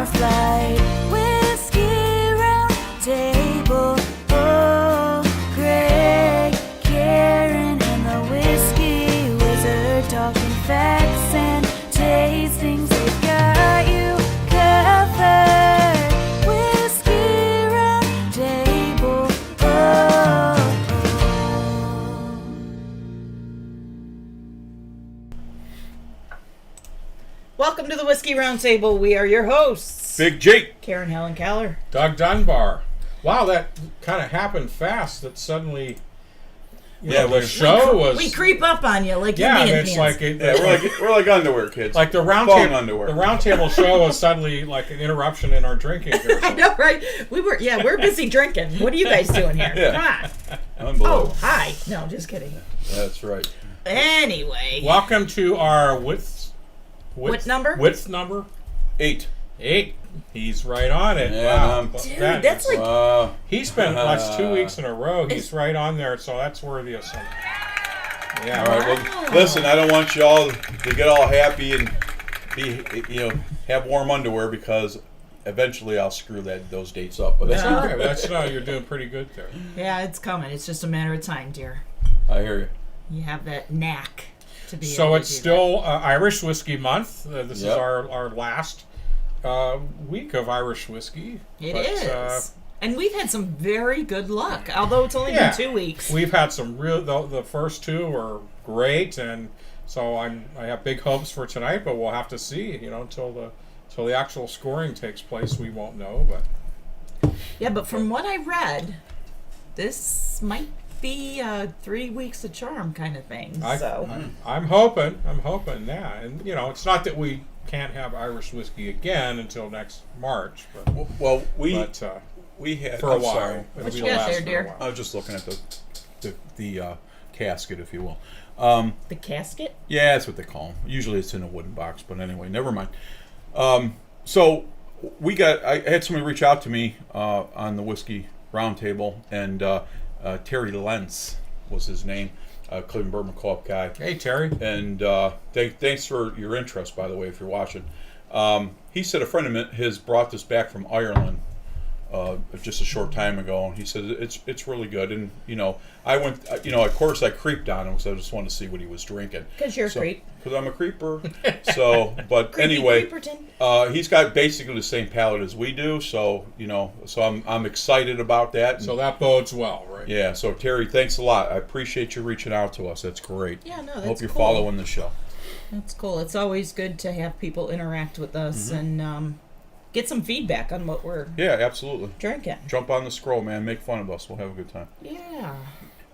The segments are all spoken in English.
more flight. Whiskey round table. Oh, Greg, Karen, and the whiskey wizard talking facts and tastings. They've got you covered. Whiskey round table. Oh. Welcome to the Whiskey Roundtable. We are your hosts. Big Jake. Karen Helen Keller. Doug Dunbar. Wow, that kind of happened fast. That suddenly, the show was. We creep up on you like yeah, Indian it's pants. like We're like underwear kids. like the underwear. roundtable show was suddenly like an interruption in our drinking here. I know, right? We're busy drinking. What are you guys doing here? Yeah. Come on. Unbelievable. Oh, hi. No, just kidding. That's right. Anyway. Welcome to our width number? Width number 8. 8. He's right on it. Yeah, wow, Dude, that's like he's been that's 2 weeks in a row. He's right on there, so that's worthy of some. Yeah. All right. Well, listen. I don't want y'all to get all happy and be, have warm underwear because eventually I'll screw those dates up. But That's all right. That's you're doing pretty good there. yeah, it's coming. It's just a matter of time, dear. I hear you. You have that knack to be So able it's to do still Irish Whiskey Month. This is Yep. our last week of Irish whiskey. It is. And we've had some very good luck, although it's only Yeah. been 2 weeks. We've had some the first two were great, and so I have big hopes for tonight, but we'll have to see. Until the actual scoring takes place, we won't know. But Yeah, but from what I read, this might be 3 weeks of charm kind of thing. I'm hoping, yeah. And it's not that we can't have Irish whiskey again until next March, but Well, we had for a I'm while. sorry. It'll What be you the got last there, for a dear? while. I was just looking at the casket, if you will. The casket? Yeah, that's what they call them. Usually it's in a wooden box, but anyway, never mind. So I had somebody reach out to me on the Whiskey Roundtable, and Terry Lentz was his name, Cleveland Bourbon Co-op guy. Hey, Terry. And thanks for your interest, by the way, if you're watching. He said a friend of his brought this back from Ireland just a short time ago, and he said it's really good. And I went, of course I creeped on him because I just wanted to see what he was drinking. Because you're a creep. Because I'm a creeper. So, but Creepy anyway, creeperton. he's got basically the same palate as we do. So so I'm excited about that. So that bodes well, right? Yeah. So Terry, thanks a lot. I appreciate you reaching out to us. That's great. Yeah, no, that's Hope you're cool. following the show. That's cool. It's always good to have people interact with us Mm-hmm. and get some feedback on what we're Yeah, absolutely. drinking. Jump on the scroll, man. Make fun of us. We'll have a good time. Yeah,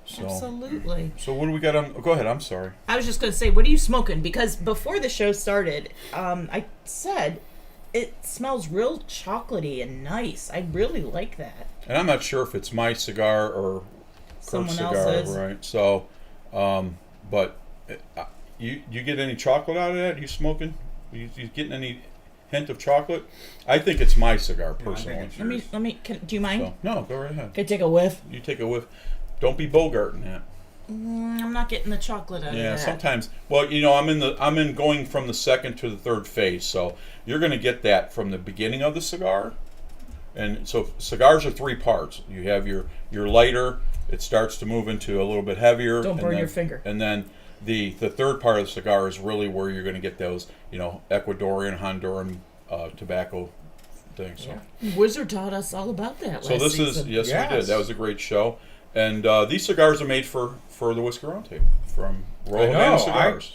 So, absolutely. So what do we got on? Go ahead. I'm sorry. I was just going to say, what are you smoking? Because before the show started, I said it smells real chocolatey and nice. I really like that. And I'm not sure if it's my cigar or Kurt's Someone cigar, else's. right? So, but you get any chocolate out of that? You smoking? You getting any hint of chocolate? I think it's my cigar personally. Do you mind? So, no, go right ahead. Can I take a whiff? You take a whiff. Don't be bogarting that. I'm not getting the chocolate out of Yeah, that. sometimes. Well, I'm in going from the second to the third phase, so you're going to get that from the beginning of the cigar. And so cigars are 3 parts. You have your lighter. It starts to move into a little bit heavier. Don't burn your finger. And then the third part of the cigar is really where you're going to get those, Ecuadorian, Honduran tobacco things. So. Yeah. Wizard taught us all about that So last this season. is we did. That was a great show, and these cigars are made for the Whiskey Roundtable from Royal Havana Cigars.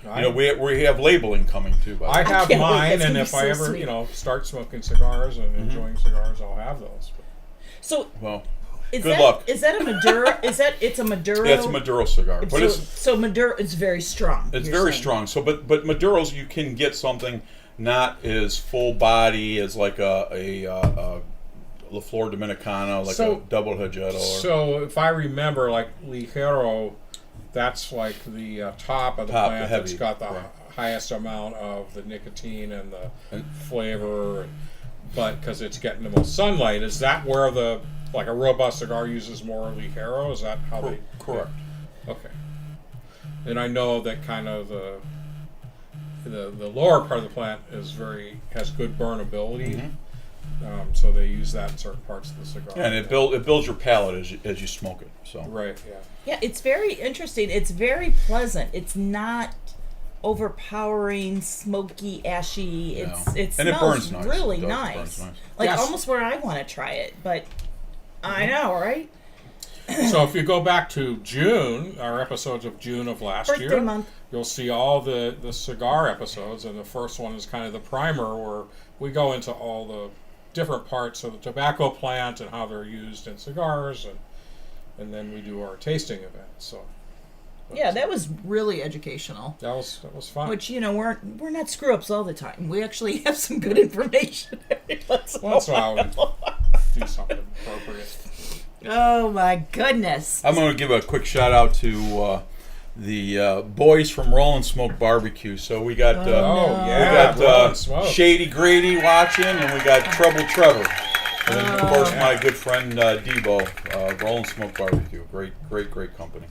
We have labeling coming too. By the way. I have can't wait. mine, That's and gonna if be I so ever, sweet. start smoking cigars and enjoying cigars, I'll have those. So Well, is good that, luck. Is that a Maduro? It's a Maduro? yeah, it's a Maduro cigar, but so Maduro is very strong. it's you're very saying. strong. So, but Maduros, you can get something not as full body as like a La Flor Dominicana, like So- a double Hajado. So if I remember, like Ligero, that's like the top of the Top, plant the heavy, that's got the right. highest amount of the nicotine and the flavor, but because it's getting the most sunlight, is that where a robust cigar uses more Ligero? Is that how they? Correct. Okay. And I know that kind of the the lower part of the plant has good burnability. So they use that in certain parts of the cigar. Yeah, and it builds your palate as you smoke it. So Right. Yeah. Yeah, it's very interesting. It's very pleasant. It's not overpowering, smoky, ashy. No. It And it smells burns nice. really It does. It nice. burns nice. Like Yes. almost where I want to try it, but I know, right? So if you go back to June, our episodes of June of last Birthday year, month. you'll see all the cigar episodes, and the first one is kind of the primer where we go into all the different parts of the tobacco plant and how they're used in cigars, and then we do our tasting event. So Yeah, that was really educational. that was fun. Which, we're not screw ups all the time. We actually have some good information every once in a Once in a while. while we do something appropriate. Oh my goodness. I'm going to give a quick shout out to the boys from Rollin' Smoke Barbecue. So we got no. Oh we yeah, got Rollin' Smoke. Shady Grady watching, and we got Trouble Trevor, and then of course my good friend Debo. Rollin' Smoke Barbecue, great company.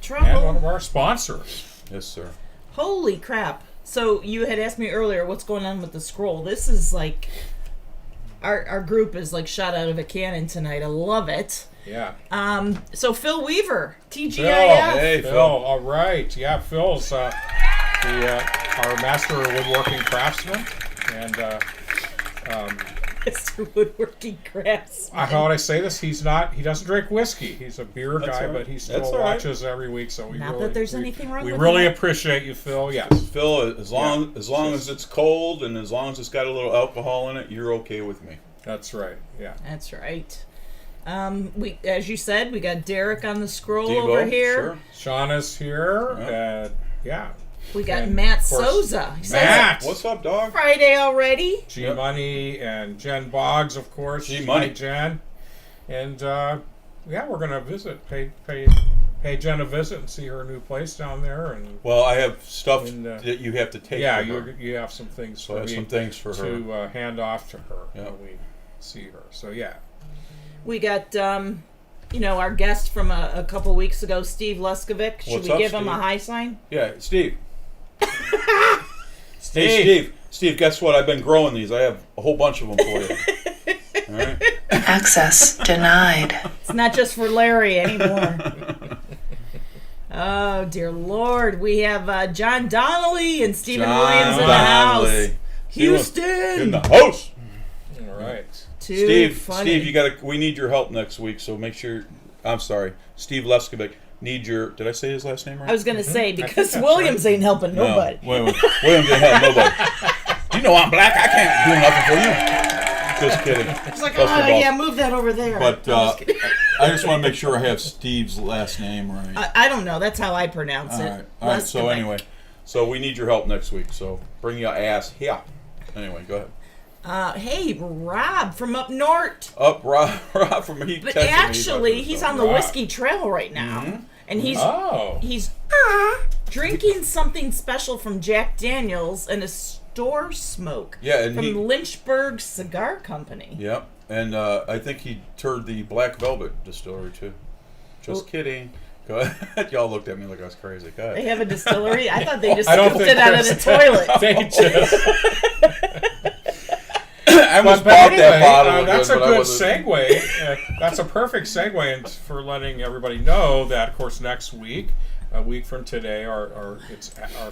And one Trouble. of our sponsors. Yes, sir. Holy crap. So you had asked me earlier what's going on with the scroll. This is like our group is like shot out of a cannon tonight. I love it. Yeah. So Phil Weaver, TGIF. Hey, Phil, Phil. all right. Yeah, Phil's our master woodworking craftsman, and Mr. Woodworking Craftsman. how would I say this? He doesn't drink whiskey. He's a beer That's guy, all right. but he That's still all right. watches every week. So we Not really, that there's anything wrong we with really that. appreciate you, Phil. Yes. Phil, as long as it's cold and as long as it's got a little alcohol in it, you're okay with me. That's right. Yeah. That's right. We, as you said, we got Derek on the scroll Debo, over here. sure. Sean is here. Yeah. We got And, Matt of course, Souza. He says Matt. What's up, dog? Friday already. G Money and Jen Boggs, of course. G Money. Hi, Jen. And we're gonna pay Jen a visit and see her new place down there. And Well, I have stuff And, that you have to take. yeah, from her. you have some things So I for have me some things for her. to hand off to her Yeah. when we see her. So yeah. We got our guest from a couple weeks ago, Steve Leskovic. Should What's we up, give him a Steve? high sign? Yeah, Steve. Hey, Steve, guess what? I've been growing these. I have a whole bunch of them for you. All right. Access denied. It's not just for Larry anymore. Oh, dear Lord. We have John Donnelly and Stephen Williams in the house. Houston! In the house. All right. Too funny. Steve, we need your help next week. So make sure. I'm sorry, Steve Leskovic. Need your. Did I say his last name right? I was going to say, because that's Williams ain't helping nobody. No, wait. William didn't help nobody. You know I'm black. I can't do nothing for you. Just kidding. It's like, Bust the oh, balls. yeah, move that over there. But I'm just kidding. I just want to make sure I have Steve's last name right. I don't know. That's how I pronounce All it. right. All right. So Leskovic. anyway, so we need your help next week. So bring your ass here. Anyway, go ahead. Hey, Rob from up north. Up, Rob from he. But texted me actually, about this he's stuff. on the Rob. Whiskey Trail right now. Mm-hmm. And Oh. he's drinking something special from Jack Daniels and a store smoke. Yeah, and from he- Lynchburg Cigar Company. Yep, and I think he toured the Black Velvet distillery too. Just kidding. Go ahead. Y'all looked at me like I was crazy. Go They ahead. have a distillery. I thought they just I don't scooped think it out of the toilet. They just. I almost But bought anyway, that bottle. that's again, a but I good wasn't- segue. That's a perfect segue for letting everybody know that, of course, next week, a week from today, our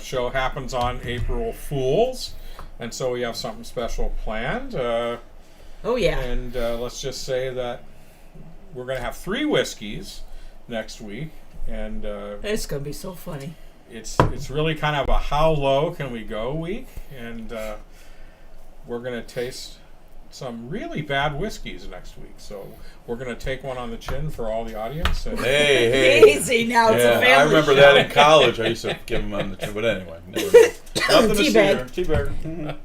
show happens on April Fools, and so we have something special planned. Oh, yeah. And let's just say that we're going to have 3 whiskeys next week, and It's going to be so funny. it's really kind of a how low can we go week, and we're going to taste some really bad whiskeys next week. So we're going to take one on the chin for all the audience. And Hey. Easy now. It's Yeah, a family I remember show. that in college. I used to give them on the chin, but anyway, never mind. Nothing to see Teabag. here.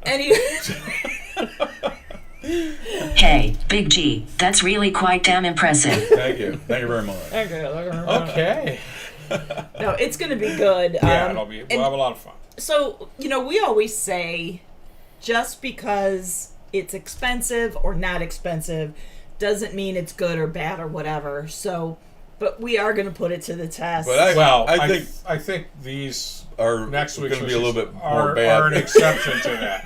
Teabag. Hey, Big G, that's really quite damn impressive. Thank you. Thank you very much. Okay. No, it's going to be good. Yeah, and we'll have a lot of fun. So, we always say just because it's expensive or not expensive doesn't mean it's good or bad or whatever. So, But we are going to put it to the test. But I think these are next week's going to be a little bit are, more bad. are an exception to that.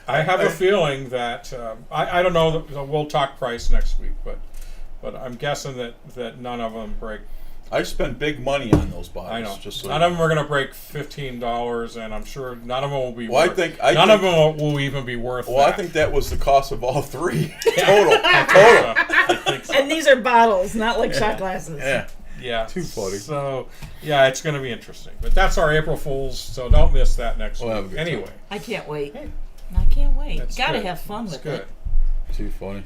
I have a feeling that I don't know. We'll talk price next week, but I'm guessing that none of them break. I spent big money on those bottles. I know. Just so none of them are going to break $15, and I'm sure none of them will be. Well, worth, I none think, of them will even be worth. Well, that. I think that was the cost of all three total. I think so. And these are bottles, not like shot glasses. Yeah. Yeah. Too funny. So, yeah, it's going to be interesting. But that's our April Fools, so don't miss that next We'll have a week. good time. Anyway. I can't wait. I can't wait. That's Gotta good. have fun That's with good. it. Too funny.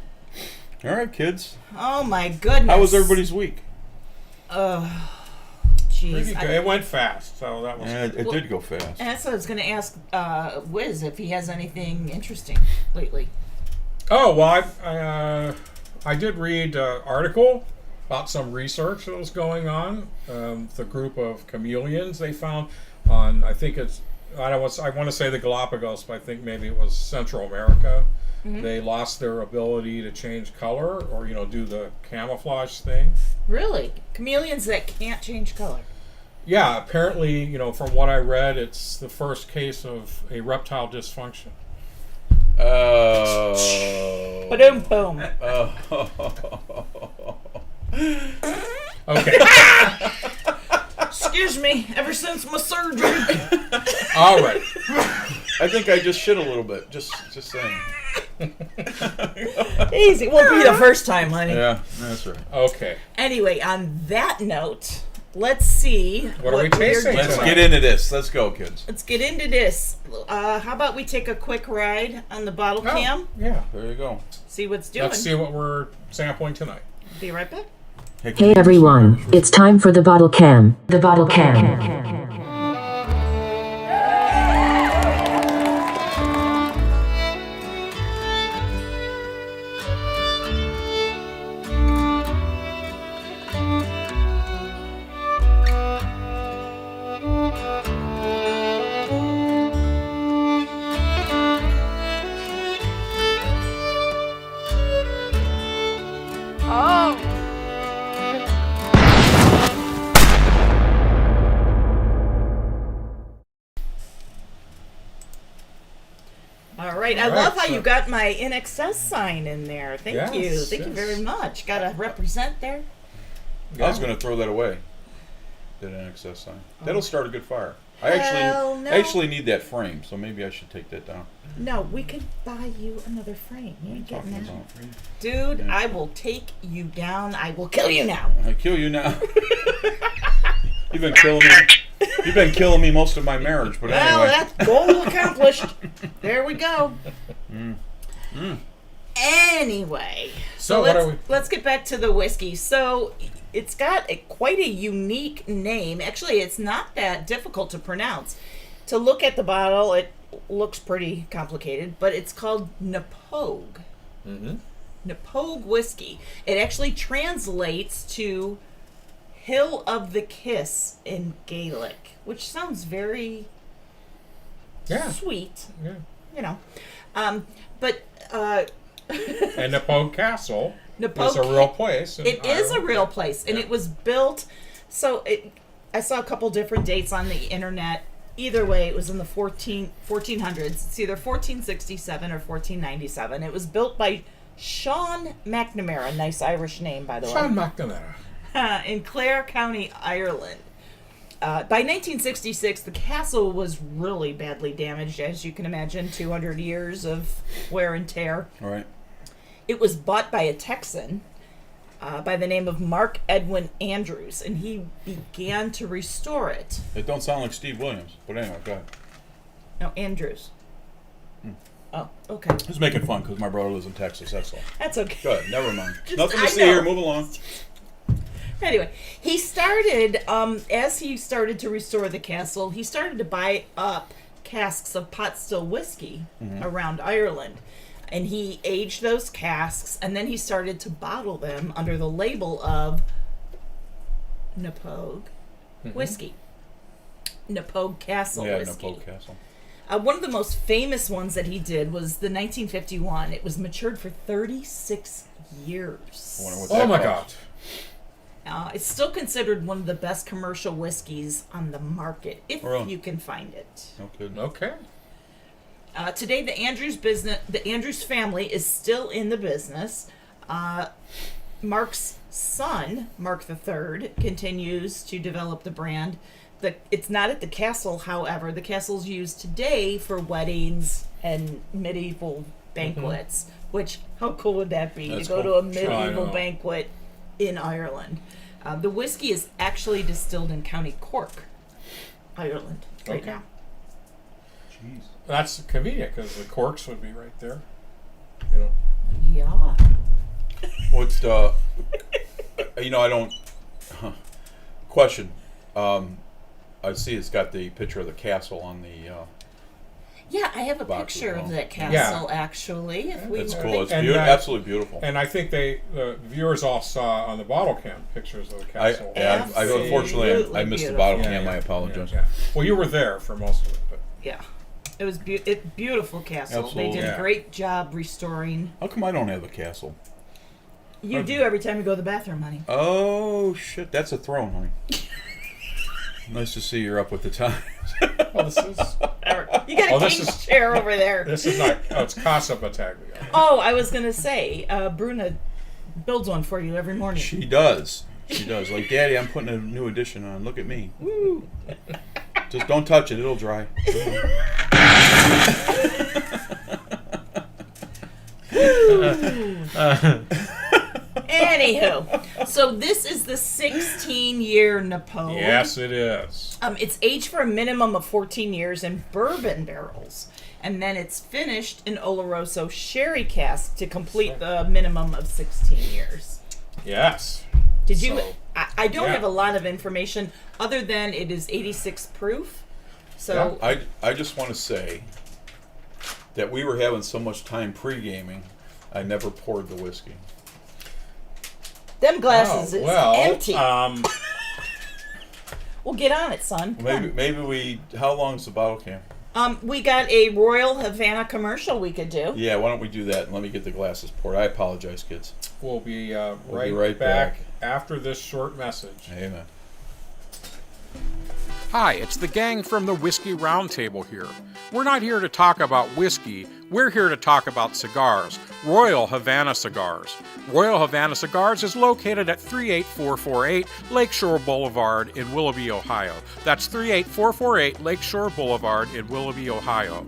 All right, kids. Oh my goodness. How was everybody's week? Jeez. Pretty good. It went fast, so that was Yeah, good. it did go fast. And that's what I was going to ask Wiz if he has anything interesting lately. Oh, well, I did read an article about some research that was going on. The group of chameleons they found on, I think it's, I want to say the Galapagos, but I think maybe it was Central America. Mm-hmm. They lost their ability to change color or, do the camouflage thing. Really? Chameleons that can't change color. Yeah, apparently, from what I read, it's the first case of a reptile dysfunction. Ba-doom boom. Okay. Excuse me, ever since my surgery. All right. I think I just shit a little bit. Just saying. Easy. Won't be the first time, honey. Yeah, that's right. Okay. Anyway, on that note, let's see What are we we're tasting doing. Let's tonight? get into this. Let's go, kids. Let's get into this. How about we take a quick ride on the bottle cam? Yeah. There you go. See what's doing. Let's see what we're sampling tonight. Be right back. Hey everyone, it's time for the bottle cam. The bottle cam. All right. I All right, love how so- you got my NXS sign in there. Thank Yes, you. Thank you yes. very much. Got to represent there. I was going to throw that away. That NXS sign. That'll start a good fire. I Hell no. actually need that frame, so maybe I should take that down. No, we could buy you another frame. You ain't getting Talking that. about- Dude, Yeah. I will take you down. I will kill you now. I kill you now. You've been killing me. You've been killing me most of my marriage, but Well, anyway. that's goal accomplished. There we go. Anyway, So what let's, are we- let's get back to the whiskey. So it's got quite a unique name. Actually, it's not that difficult to pronounce. To look at the bottle, it looks pretty complicated, but it's called Knappogue. Mm-hmm. Knappogue whiskey. It actually translates to Hill of the Kiss in Gaelic, which sounds very Yeah. sweet, Yeah. you know. But And Knappogue Castle Knappogue is a real place. in It is a Ireland. real place, and it was built. So I saw a couple different dates on the internet. Either way, it was in the 1400s. It's either 1467 or 1497. It was built by Sean McNamara, nice Irish name, by the Sean way, McNamara. in Clare County, Ireland. By 1966, the castle was really badly damaged, as you can imagine, 200 years of wear and tear. All right. It was bought by a Texan by the name of Mark Edwin Andrews, and he began to restore it. It don't sound like Steve Williams, but anyway, go ahead. No, Andrews. Oh, okay. Just making fun because my brother lives in Texas. That's all. That's okay. Go ahead. Never mind. Just- Nothing to I see know. here. Move along. Anyway, he started, as he started to restore the castle, he started to buy up casks of pot still whiskey around Ireland. And he aged those casks, and then he started to bottle them under the label of Knappogue whiskey. Knappogue Castle Yeah, whiskey. Knappogue Castle. One of the most famous ones that he did was the 1951. It was matured for 36 years. I wonder what Oh that my costs. God. It's still considered one of the best commercial whiskeys on the market, if Really? you can find it. No kidding. Okay. Today, the Andrews family is still in the business. Mark's son, Mark III, continues to develop the brand. It's not at the castle, however. The castle's used today for weddings and medieval banquets. Which, how cool would that be? That's to go cool. to a Sure, I medieval know. banquet in Ireland. The whiskey is actually distilled in County Cork, Ireland, right Okay. now. Jeez. That's convenient because the corks would be right there. You know. Yeah. What's you know, I don't. Question. I see it's got the picture of the castle on the. Yeah, I have a Box as picture well. of that castle, actually. If we It's were cool. It's And, absolutely beautiful. And I think the viewers all saw on the bottle can pictures of the I, castle. I unfortunately I missed the bottle Absolutely cam. I apologize. Yeah. Well, you were there for most of it, but Yeah. It was beautiful castle. Absolutely. They did Yeah. a great job restoring. How come I don't have a castle? You do every time you go to the bathroom, honey. Oh shit, that's a throne, honey. Nice to see you're up with the times. well, this is You got a Oh, this king's is- chair over there. this is not. Oh, it's Casa Battaglia. Oh, I was going to say, Bruna builds one for you every morning. She does. She does. Like, Daddy, I'm putting a new edition on. Look at me. Woo. Just don't touch it. It'll dry. Anywho, so this is the 16-year Knappogue. Yes, it is. It's aged for a minimum of 14 years in bourbon barrels. And then it's finished in Oloroso sherry cask to complete the minimum of 16 years. Yes. Did you? So, I don't yeah. have a lot of information other than it is 86 proof. So I just want to say that we were having so much time pre-gaming, I never poured the whiskey. them glasses is well, empty. Well, get on it, son. Come Maybe we. How long is the bottle can? on. We got a Royal Havana commercial we could do. Yeah, why don't we do that and let me get the glasses poured. I apologize, kids. we'll be right back back. after this short message. Amen. Hi, it's the gang from the Whiskey Roundtable here. We're not here to talk about whiskey, we're here to talk about cigars. Royal Havana Cigars. Royal Havana Cigars is located at 38448 Lakeshore Boulevard in Willoughby, Ohio. That's 38448 Lakeshore Boulevard in Willoughby, Ohio.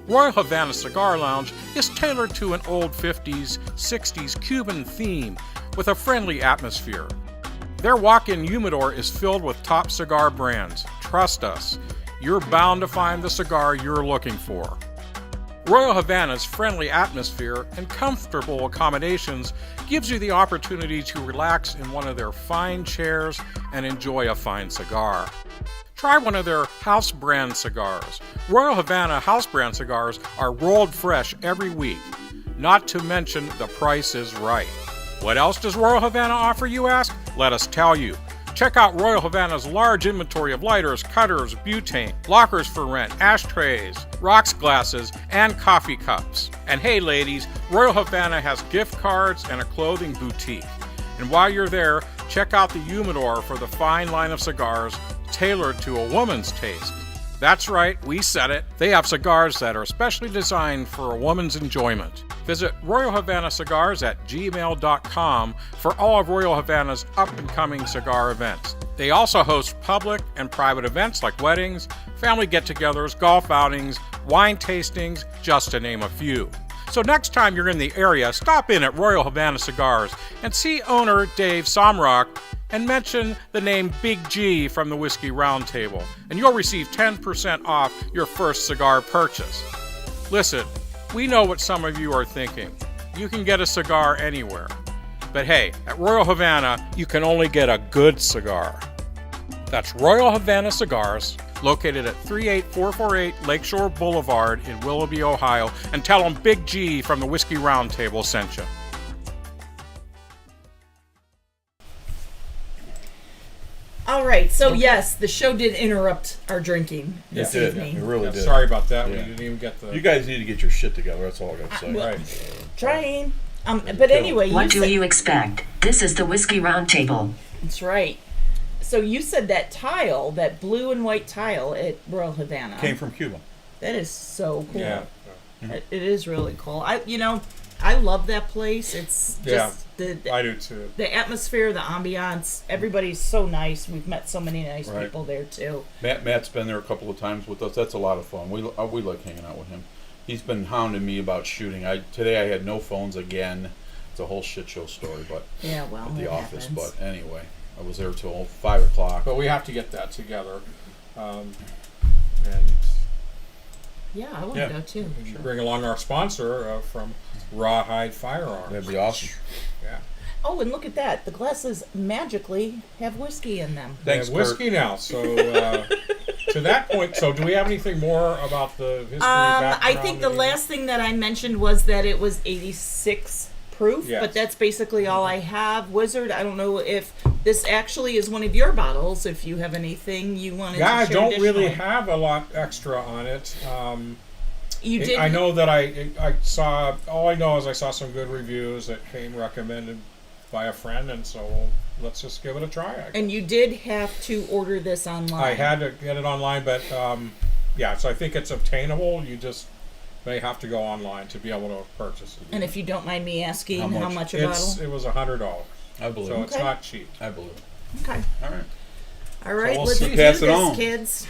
Royal Havana Cigar Lounge is tailored to an old 50s, 60s Cuban theme with a friendly atmosphere. Their walk-in humidor is filled with top cigar brands. Trust us, you're bound to find the cigar you're looking for. Royal Havana's friendly atmosphere and comfortable accommodations gives you the opportunity to relax in one of their fine chairs and enjoy a fine cigar. Try one of their house brand cigars. Royal Havana house brand cigars are rolled fresh every week. Not to mention the price is right. What else does Royal Havana offer, you ask? Let us tell you. Check out Royal Havana's large inventory of lighters, cutters, butane, lockers for rent, ashtrays, rocks glasses, and coffee cups. And hey ladies, Royal Havana has gift cards and a clothing boutique. And while you're there, check out the humidor for the fine line of cigars tailored to a woman's taste. That's right, we said it. They have cigars that are specially designed for a woman's enjoyment. Visit Royal Havana Cigars at gmail.com for all of Royal Havana's up-and-coming cigar events. They also host public and private events like weddings, family get-togethers, golf outings, wine tastings, just to name a few. So next time you're in the area, stop in at Royal Havana Cigars and see owner Dave Somrock and mention the name Big G from the Whiskey Roundtable, and you'll receive 10% off your first cigar purchase. Listen, we know what some of you are thinking. You can get a cigar anywhere. But hey, at Royal Havana, you can only get a good cigar. That's Royal Havana Cigars, located at 38448 Lakeshore Boulevard in Willoughby, Ohio, and tell them Big G from the Whiskey Roundtable sent you. All right. So yes, the show did interrupt our drinking this It did. evening. It really Yeah, did. sorry about that. Yeah. We didn't even get the. You guys need to get your shit together. That's all I got to say. well- Right. Trying. But anyway, What you do said, you expect? This is the Whiskey Roundtable. that's right. So you said that tile, that blue and white tile at Royal Havana. Came from Cuba. That is so cool. Yeah. It is really cool. I love that place. It's just I do too. the atmosphere, the ambiance. Everybody's so nice. We've met so many nice Right. people there too. Matt's been there a couple of times with us. That's a lot of fun. We like hanging out with him. He's been hounding me about shooting. Today I had no phones again. It's a whole shit show story, but Yeah, well, at the it office. happens. But anyway, I was there till 5 o'clock. But we have to get that together. And Yeah, I want to Yeah. go too. bring along our sponsor from Rawhide Firearms. That'd be awesome. Yeah. Oh, and look at that. The glasses magically have whiskey in them. Thanks, We have whiskey now. So to that point, so do we have anything more about the history background? I think the last thing that I mentioned was that it was 86 proof, Yes. but that's basically all I have. Wizard, I don't know if this actually is one of your bottles, if you have anything you wanted Yeah, I to share don't really additionally. have a lot extra on it. You did. I know that I saw, all I know is I saw some good reviews that came recommended by a friend, and so let's just give it a try. I guess. And you did have to order this online. I had to get it online, but yeah, so I think it's obtainable. You just may have to go online to be able to purchase it. And if you don't mind me asking, How how much? much a bottle? It was $100, I believe so it. it's Okay. not cheap. I believe it. Okay. All right. All right, we'll let's see. do Pass this, it on. kids.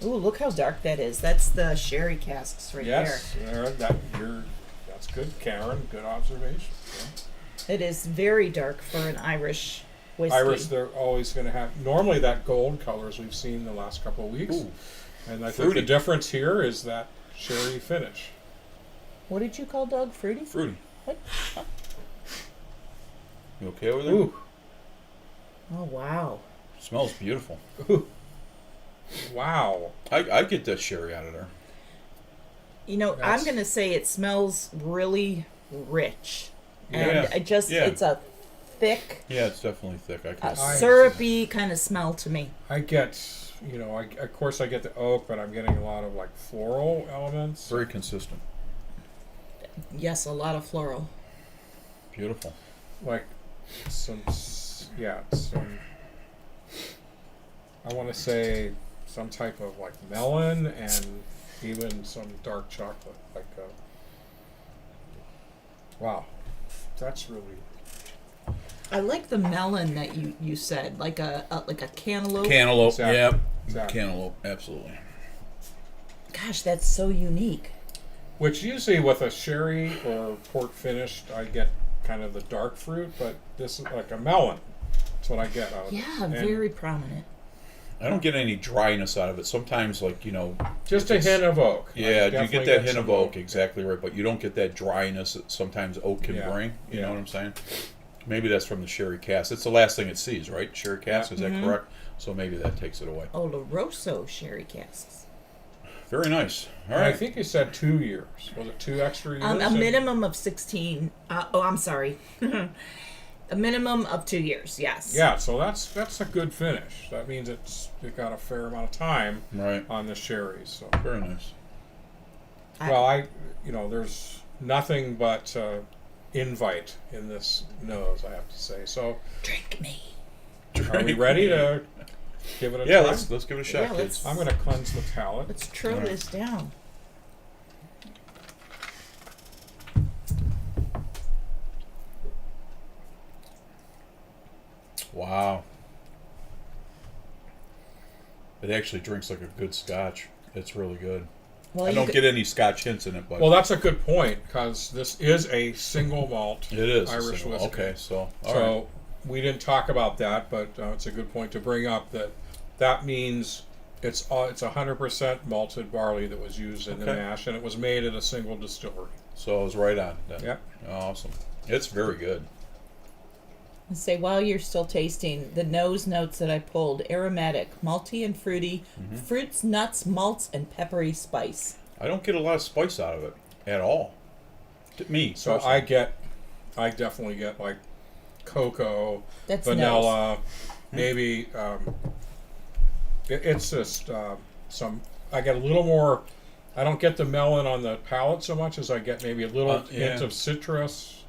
Ooh, look how dark that is. That's the sherry casks right Yes, that's good, Karen. Good observation. Yeah. there. It is very dark for an Irish whiskey. Irish, they're always going to have. Normally, that gold colors we've seen the last couple of weeks, Ooh. and I think Fruity. the difference here is that sherry finish. What did you call dog? Fruity? Fruity. What? You okay over there? Ooh, Oh, wow. Smells beautiful. wow! I get that sherry out of there. You know, That's- I'm going to say it smells really rich. Yeah. And it just, Yeah. it's a thick, Yeah, it's definitely thick. I can. syrupy kind of smell to me. I get, of course, I get the oak, but I'm getting a lot of like floral elements. Very consistent. Yes, a lot of floral. Beautiful. Like some. I want to say some type of like melon and even some dark chocolate. Wow, that's really. I like the melon that you said, like a cantaloupe. Cantaloupe. Exactly. Yep. Exactly. Cantaloupe. Absolutely. Gosh, that's so unique. Which usually with a sherry or port finished, I get kind of the dark fruit, but this is like a melon. That's what I get out of it. Yeah, And very prominent. I don't get any dryness out of it. Sometimes, just a it's- hint of oak. Yeah, I you definitely get that hint some of oak, exactly right. But you don't get that dryness that sometimes oak can Yeah. bring. You know Yeah. what I'm saying? Maybe that's from the sherry cask. It's the last thing it sees, right? Sherry cask, is that correct? So maybe that takes it away. Oloroso sherry casks. Very nice. All And I right. think you said 2 years. Was it 2 extra years? A minimum of 16. I'm sorry. A minimum of 2 years, yes. Yeah, so that's a good finish. That means it got a fair amount of time Right. on the sherries. So Very nice. there's nothing but invite in this nose, I have to say. So Drink me. are we ready to give it a Yeah, try? let's give it a shot, Yeah, kids. let's- I'm going to cleanse the palate. Let's throw Alright. this down. Wow. It actually drinks like a good scotch. It's really good. Well, I you don't could- get any scotch hints in it, but Well, that's a good point because this is a single malt it is. a Irish single- whiskey. Okay, so all So right. we didn't talk about that, but it's a good point to bring up that means it's 100% malted barley that was used in the Okay. mash, and it was made at a single distillery. So I was right on. Then. Yep. Awesome. It's very good. And say while you're still tasting, the nose notes that I pulled: aromatic, malty and fruity, fruits, nuts, malts, and peppery spice. I don't get a lot of spice out of it at all. To me. So personally. I definitely get like cocoa, That's vanilla, maybe it's just some. I get a little more. I don't get the melon on the palate so much as I get maybe a little hint of citrus.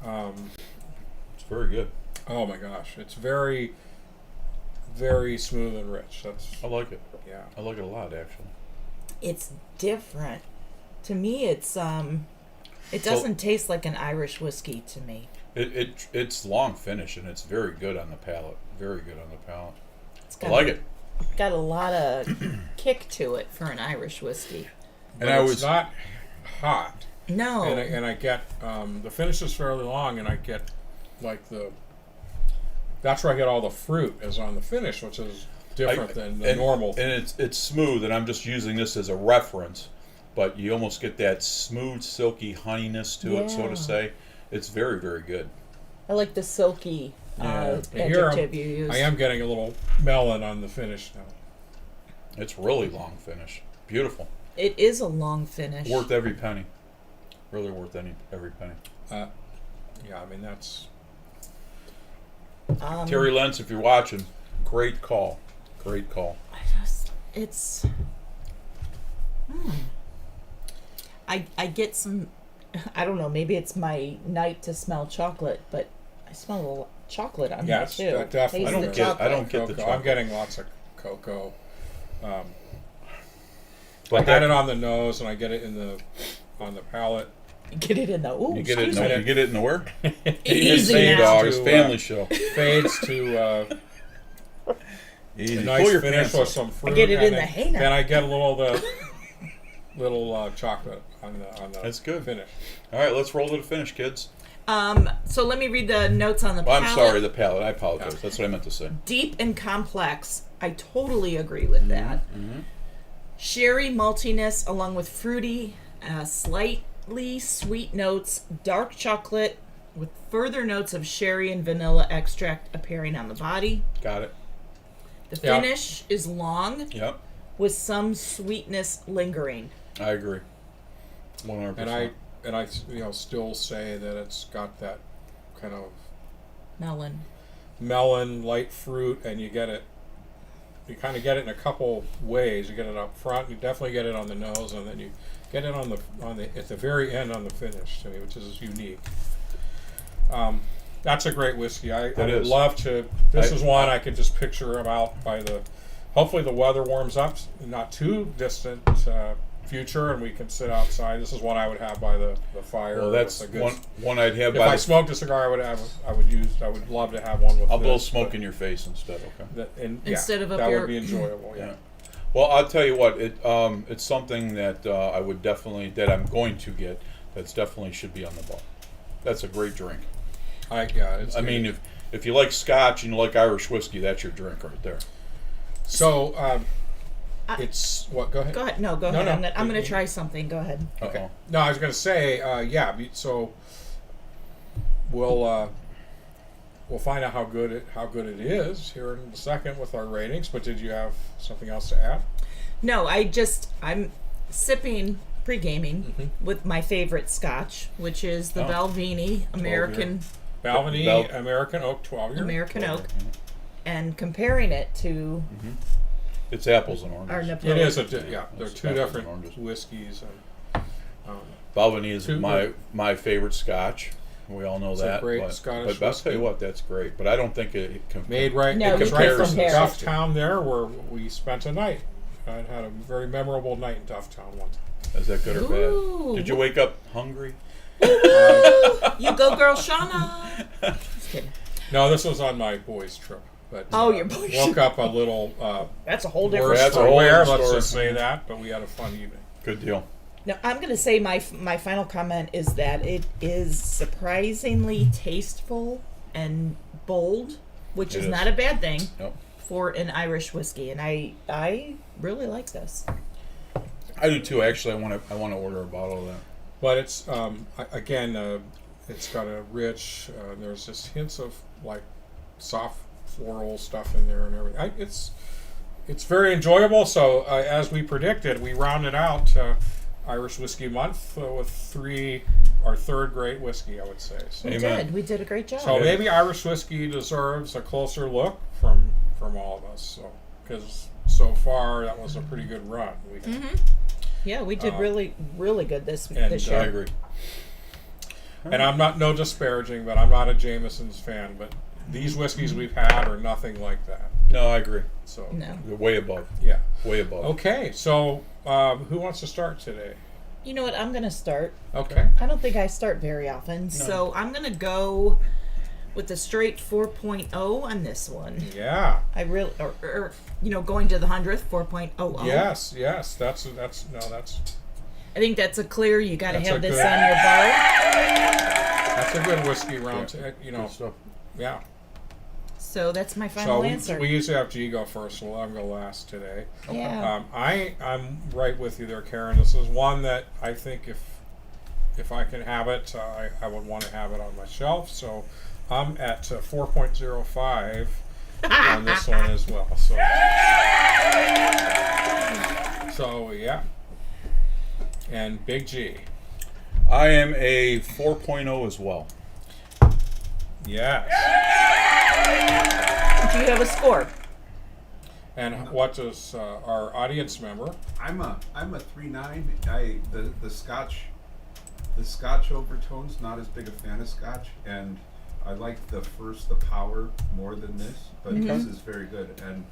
It's very good. Oh my gosh, it's very, very smooth and rich. I like it. Yeah. I like it a lot, actually. It's different. To me, it doesn't taste like an Irish whiskey to me. It's long finish, and it's very good on the palate. Very good on the palate. I like it. Got a lot of kick to it for an Irish whiskey. And it's not hot. No. And I get the finish is fairly long, and I get like that's where I get all the fruit is on the finish, which is different than the normal. And it's smooth, and I'm just using this as a reference, but you almost get that smooth, silky honeyness to it, so to say. It's very, very good. I like the silky adjective you use. I am getting a little melon on the finish now. It's really long finish. Beautiful. It is a long finish. Worth every penny. Really worth every penny. Yeah, I mean that's. Terry Lentz, if you're watching, great call. Great call. It's. I get some. I don't know. Maybe it's my night to smell chocolate, but I smell a little chocolate on here too. Yes, definitely. I don't get the Cocoa. chocolate. I'm getting lots of cocoa. But I had it on the nose, and I get it on the palate. Get it in the. Ooh, You get it in the where? Easy Same now. dog. It's family show. Fades to Easy. a Pull nice your finish pants with up. some fruit. I get it and in the hay now. Then I get a little chocolate on the That's good. finish. All right, let's roll to the finish, kids. So let me read the notes on the Well, palate. I'm sorry, the palate. I apologize. That's what I meant to say. Deep and complex. I totally agree with that. Sherry maltiness along with fruity, slightly sweet notes, dark chocolate with further notes of sherry and vanilla extract appearing on the body. Got it. The finish is long Yep. with some sweetness lingering. I agree. 100%. And I still say that it's got that kind of melon, light fruit, and you get it. You kind of get it in a couple ways. You get it up front. You definitely get it on the nose, and then you get it on the at the very end on the finish to me, which is unique. That's a great whiskey. I would love to. This is one I could just picture about by the. Hopefully the weather warms up, not too distant future, and we can sit outside. This is one I would have by the fire. Well, that's a good, one I'd have. If I smoked a cigar, I would love to have one with. I'll blow smoke in your face instead. Okay. Instead of up that your- would be enjoyable. Yeah. Well, I'll tell you what. It's something that I would definitely that I'm going to get. That's definitely should be on the bar. That's a great drink. I mean, if you like Scotch and you like Irish whiskey, that's your drink right there. So, it's what? Go ahead. Go ahead. No, go No, ahead. no. I'm going to try something. Go ahead. Okay. Uh-oh. No, I was going to say, So, we'll find out how good it is here in a second with our ratings. But did you have something else to add? No, I'm sipping pre-gaming with my favorite Scotch, which is the Balvenie American American Oak 12-year. American Oak, and comparing it to It's apples and oranges. our It Napoleon. is they're two apples and different oranges. whiskeys. Balvenie is Two- my favorite Scotch. We all know It's a that. great Scottish but I'll tell you whiskey. what, that's great. But I don't think it Made right, No, it was you right can't from compare. Dufftown there, where we spent a night. I had a very memorable night in Dufftown one time. Is that good or Ooh. bad? Did you wake up hungry? You go, girl, Shauna. Just kidding. No, this was on my boys' trip. But Your boys' woke up a little That's a whole worse different. That's a for whole wear. other Let's story. just say that. But we had a fun evening. Good deal. Now, I'm going to say my final comment is that it is surprisingly tasteful and bold, which It is is. not a bad thing Yep. for an Irish whiskey, and I really like this. I do too. Actually, I want to order a bottle of that. But it's it's got a rich. There's just hints of like soft floral stuff in there and everything. It's very enjoyable. So as we predicted, we rounded out Irish Whiskey Month with 3 our third great whiskey, I would say. So, Amen. We did a great job. so maybe Irish whiskey deserves a closer look from all of us. So because so far that was a pretty good run. Yeah, we did really good this and, this I year. agree. And I'm not no disparaging, but I'm not a Jameson's fan. But these whiskeys we've had are nothing like that. No, I agree. So No. They're way above. yeah. Way above. Okay, so who wants to start today? You know what? I'm gonna start. Okay. I don't think I start very often, so I'm gonna go with the straight 4.0 on this one. Yeah. I really, or going to the 100th, 4.00. Yes. That's. I think that's a clear. You got to That's have a this good- on your bar. That's a good whiskey round. Good stuff. Yeah. So that's my final So answer. we usually have G go first, so I'm going to last today. Yeah. I'm right with you there, Karen. This is one that I think if I can have it, I would want to have it on my shelf. So I'm at 4.05 on this one as well. So yeah. And Big G. I am a 4.0 as well. Yes. Do you have a score? And what does our audience member? I'm a 3.9. The Scotch overtones, not as big a fan of Scotch, and I like the power more than this, but this is very good, and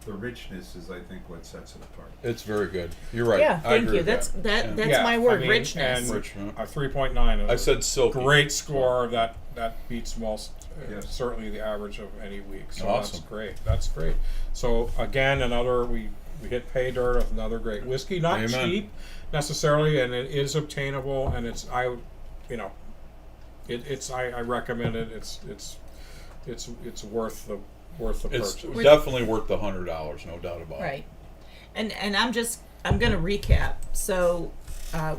the richness is, I think, what sets it apart. It's very good. You're right. Yeah, I thank agree you. with That's that. that's Yeah. my word, I mean, richness. and Rich, yeah. a 3.9 is I said silky. great score that beats most, Yes. certainly the average of any week. So Awesome. that's great. That's great. So again, we hit pay dirt with another great whiskey, not Amen. cheap necessarily, and it is obtainable, and it's I recommend it. It's worth the It's purchase. definitely worth the $100, no doubt about it. Right. And I'm going to recap. So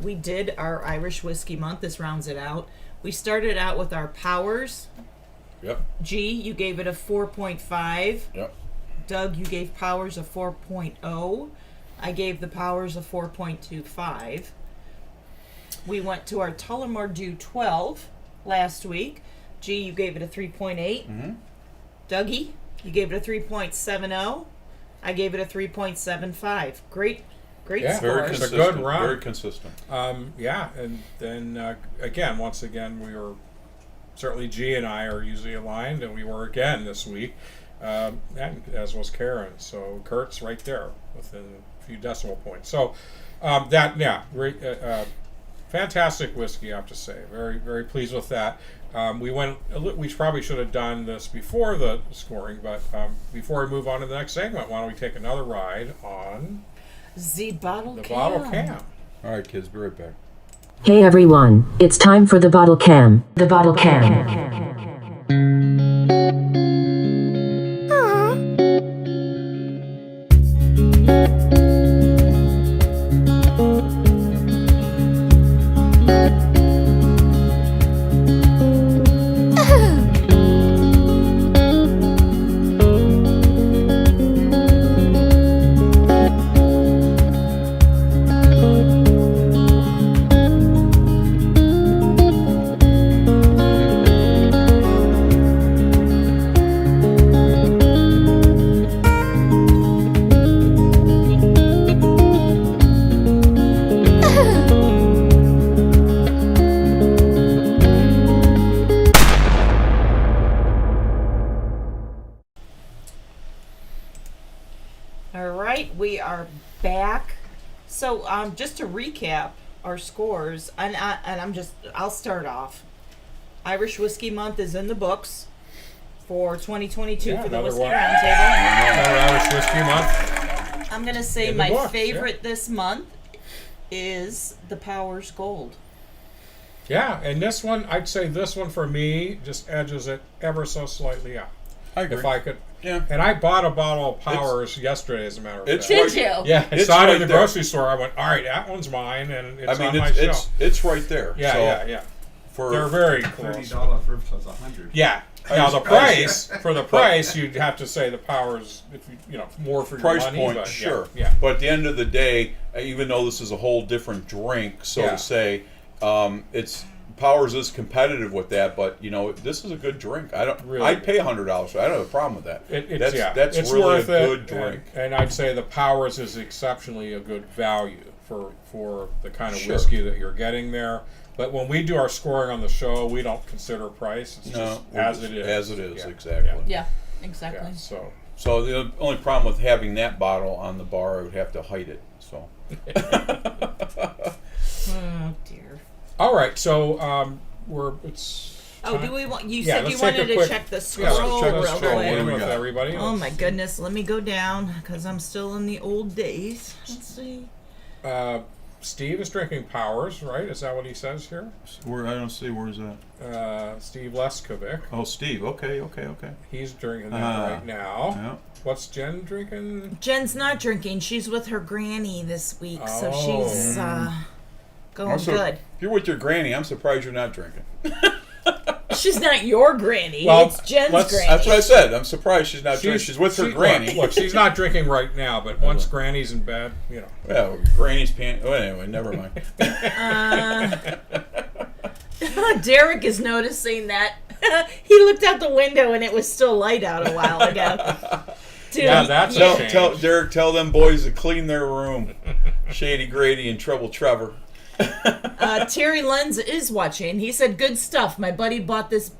we did our Irish Whiskey Month. This rounds it out. We started out with our Powers. Yep. G, you gave it a 4.5. Yep. Doug, you gave Powers a 4.0. I gave the Powers a 4.25. We went to our Tullamore Dew 12 last week. G, you gave it a 3.8. Dougie, you gave it a 3.70. I gave it a 3.75. Great Yeah. Very scores. It's a consistent. good run. Very consistent. Yeah, and then once again, we were certainly G and I are usually aligned, and we were again this week, and as was Karen. So Kurt's right there within a few decimal points. So great, fantastic whiskey, I have to say. Very, very pleased with that. We probably should have done this before the scoring, but before we move on to the next segment, why don't we take another ride on The bottle the cam. bottle cam? All right, kids, be right back. Hey everyone, it's time for the bottle cam. The bottle cam. All right, we are back. So, just to recap our scores, I'll start off. Irish Whiskey Month is in the books for 2022 Yeah, for the another Whiskey one. Roundtable. Another Irish whiskey month. I'm gonna say In the my books, favorite this month is the Powers Gold. Yeah, and this one, I'd say this one for me just edges it ever so slightly out. I agree. If I could. Yeah. And I bought a bottle of Powers yesterday, as a matter of It's fact. Did you? Yeah, I It's saw it right in the there. grocery store. I went, all right, that one's mine, and it's I mean, on my it's shelf. it's right there. Yeah, So yeah. For They're very $30 close. versus 100. Yeah. Now the price for the price, you'd have to say the Powers, if you more for your price money. point, but sure. Yeah. But at the end of the day, even though this is a whole different drink, so Yeah. to say, it's Powers is competitive with that, but this is a good drink. Really I'd pay $100 for it. I don't have a problem with that. That's it's really worth a good it, drink. and I'd say the Powers is exceptionally a good value for the kind of Sure. whiskey that you're getting there. But when we do our scoring on the show, we don't consider price. It's just as it is. As it is, Yeah. exactly. Yeah, exactly. Yeah, so So the only problem with having that bottle on the bar, I would have to hide it. So. Oh dear. all right, so it's. Oh, time- do we want? You Yeah, said you let's take a wanted to quick- check the Yeah, scroll let's check real the scroll What do in we quick. with got? everybody. Oh my goodness, let me go down because I'm still in the old days. Let's see. Steve is drinking Powers, right? Is that what he says here? I don't see. Where's that? Steve Leskovic. Oh, Steve. Okay. He's drinking that Ah. right now. Yeah. What's Jen drinking? Jen's not drinking. She's with her granny this week, so Oh. she's going Also, good. if you're with your granny, I'm surprised you're not drinking. She's not your granny. Well, it's Jen's let's- granny. That's what I said. I'm surprised she's not drinking. She's with her granny. Look, she's not drinking right now, but once Granny's in bed, Yeah, granny's pants. Oh, anyway, never mind. Derek is noticing that he looked out the window and it was still light out a while ago. Dude, Yeah, that's a change. Tell Derek, tell them boys to clean their room. Shady Grady and Trouble Trevor. Terry Lenz is watching. He said, "Good stuff. My buddy brought this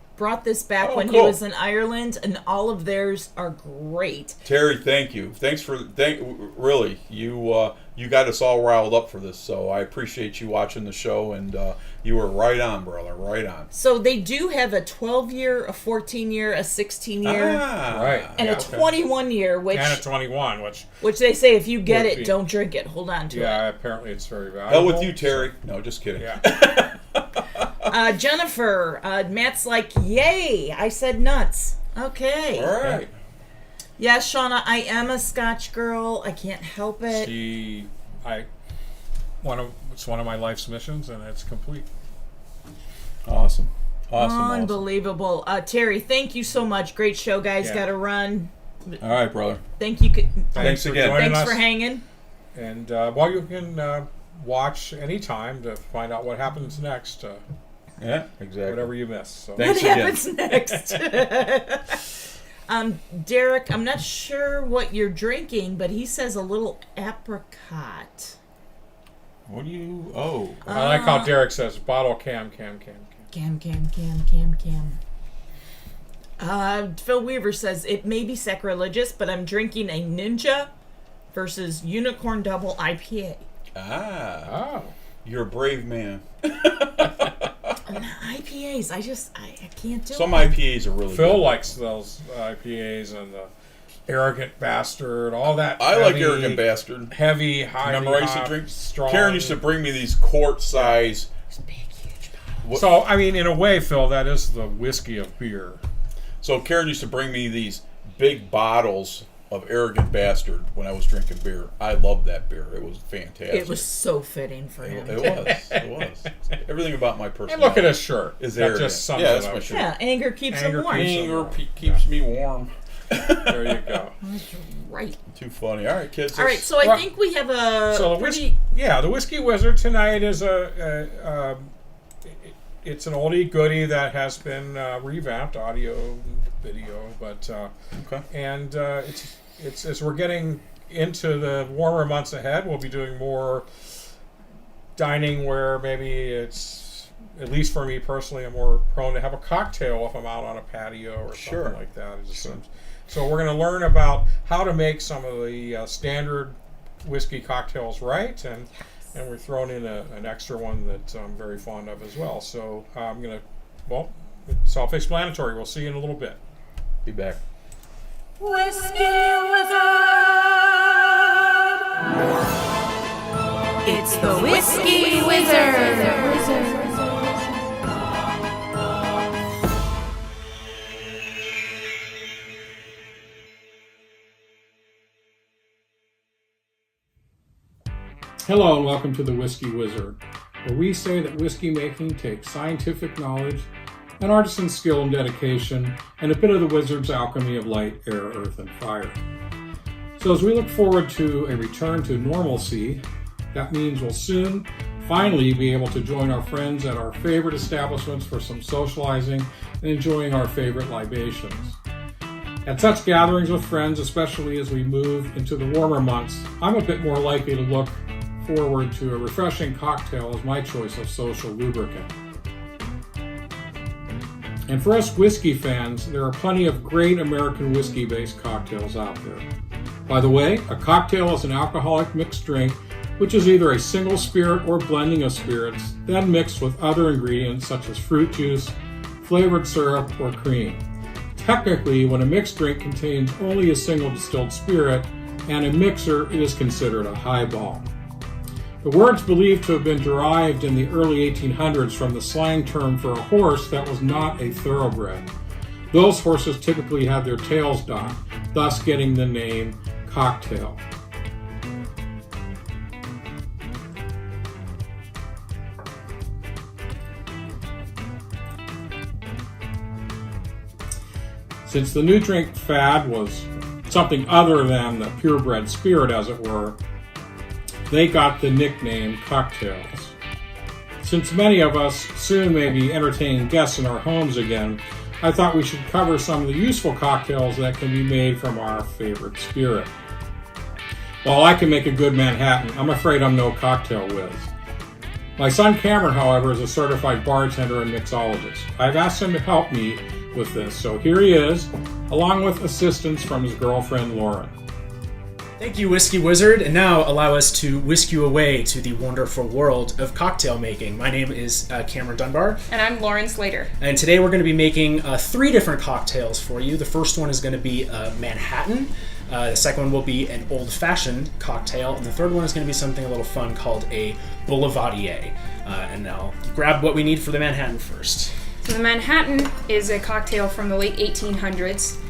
back Oh, when he cool. was in Ireland, and all of theirs are great." Terry, thank you. Really, you got us all riled up for this, so I appreciate you watching the show, and you were right on, brother, right on. So they do have a 12-year, a 14-year, a 16-year, right. and a 21-year, which And a 21, which they say if you get would it, be- don't drink it. Hold on to yeah, apparently it's very valuable. Hell with you, Terry. No, just kidding. Yeah. it. Jennifer, Matt's like, "Yay!" I said nuts. Okay. All right. Yeah, Shauna, I am a Scotch girl. I can't help it. It's one of my life's missions, and it's complete. Awesome. Unbelievable. Terry, thank you so much. Great show, guys. Yeah. Got to run. All right, brother. Thank you. Thanks for again. joining Thanks us. for hanging. And you can watch anytime to find out what happens next, Yeah, exactly. whatever you miss. So. Thanks What again. happens next? Derek, I'm not sure what you're drinking, but he says a little apricot. What do you? Oh, I like how Derek says bottle cam. Cam. Phil Weaver says it may be sacrilegious, but I'm drinking a Ninja versus Unicorn Double IPA. Oh. You're a brave man. IPAs, I can't do Some it. IPAs are really Phil good. likes those IPAs and the Arrogant Bastard, all that. I like heavy- Arrogant Bastard. Heavy, high. Remember I used to drink? strong. Karen used to bring me these quart size. Big, huge bottle. So, I mean, in a way, Phil, that is the whiskey of beer. So Karen used to bring me these big bottles of Arrogant Bastard when I was drinking beer. I loved that beer. It was fantastic. It was so fitting for him. It was. It was. Everything about my personality. And look at his shirt. Is that arrogant. just sums Yeah, it that's up. my shirt. Yeah, anger keeps Anger him warm. keeps him Anger warm. keeps me warm. There you go. That's right. Too funny. All right, kids. All right, so I Well, think we have a So the pretty... the Whiskey Wizard tonight is it's an oldie goodie that has been revamped, audio, video, but Okay. and it's as we're getting into the warmer months ahead, we'll be doing more dining where maybe it's, at least for me personally, I'm more prone to have a cocktail if I'm out on a patio or Sure. something like that. It just seems- So we're going to learn about how to make some of the standard whiskey cocktails right, and we're throwing in an extra one that I'm very fond of as well. So I'm going to, it's self-explanatory. We'll see you in a little bit. Be back. Whiskey Wizard! It's the Whiskey Wizard! Hello and welcome to the Whiskey Wizard, where we say that whiskey making takes scientific knowledge, an artisan's skill and dedication, and a bit of the wizard's alchemy of light, air, earth, and fire. So as we look forward to a return to normalcy, that means we'll soon Finally, be able to join our friends at our favorite establishments for some socializing and enjoying our favorite libations. At such gatherings with friends, especially as we move into the warmer months, I'm a bit more likely to look forward to a refreshing cocktail as my choice of social lubricant. And for us whiskey fans, there are plenty of great American whiskey-based cocktails out there. By the way, a cocktail is an alcoholic mixed drink which is either a single spirit or blending of spirits, then mixed with other ingredients such as fruit juice, flavored syrup, or cream. Technically, when a mixed drink contains only a single distilled spirit and a mixer, it is considered a highball. The word's believed to have been derived in the early 1800s from the slang term for a horse that was not a thoroughbred. Those horses typically had their tails docked, thus getting the name cocktail. Since the new drink fad was something other than the purebred spirit, as it were, they got the nickname cocktails. Since many of us soon may be entertaining guests in our homes again, I thought we should cover some of the useful cocktails that can be made from our favorite spirit. While I can make a good Manhattan, I'm afraid I'm no cocktail whiz. My son Cameron, however, is a certified bartender and mixologist. I've asked him to help me with this, so here he is, along with assistance from his girlfriend Lauren. Thank you, Whiskey Wizard, and now allow us to whisk you away to the wonderful world of cocktail making. My name is Cameron Dunbar. And I'm Lauren Slater. And today we're going to be making 3 different cocktails for you. The first one is going to be a Manhattan. The second one will be an old-fashioned cocktail. And the third one is going to be something a little fun called a Boulevardier. And now grab what we need for the Manhattan first. So the Manhattan is a cocktail from the late 1800s.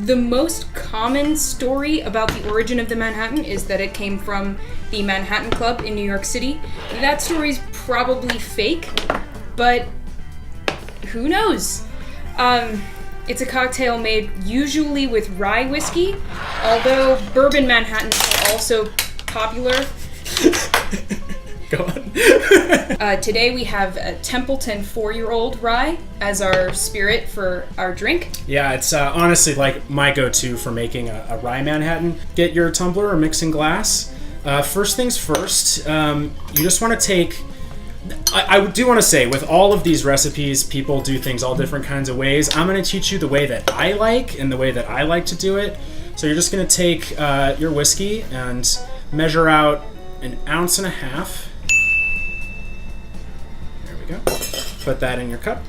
The most common story about the origin of the Manhattan is that it came from the Manhattan Club in New York City. That story's probably fake, but who knows? It's a cocktail made usually with rye whiskey, although bourbon Manhattans are also popular. Go on. Today we have a Templeton 4-year-old rye as our spirit for our drink. Yeah, it's honestly like my go-to for making a rye Manhattan. Get your tumbler or mixing glass. First things first, you just want to take... I do want to say, with all of these recipes, people do things all different kinds of ways. I'm going to teach you the way that I like and the way that I like to do it. So you're just going to take your whiskey and measure out 1.5 ounces. There we go. Put that in your cup.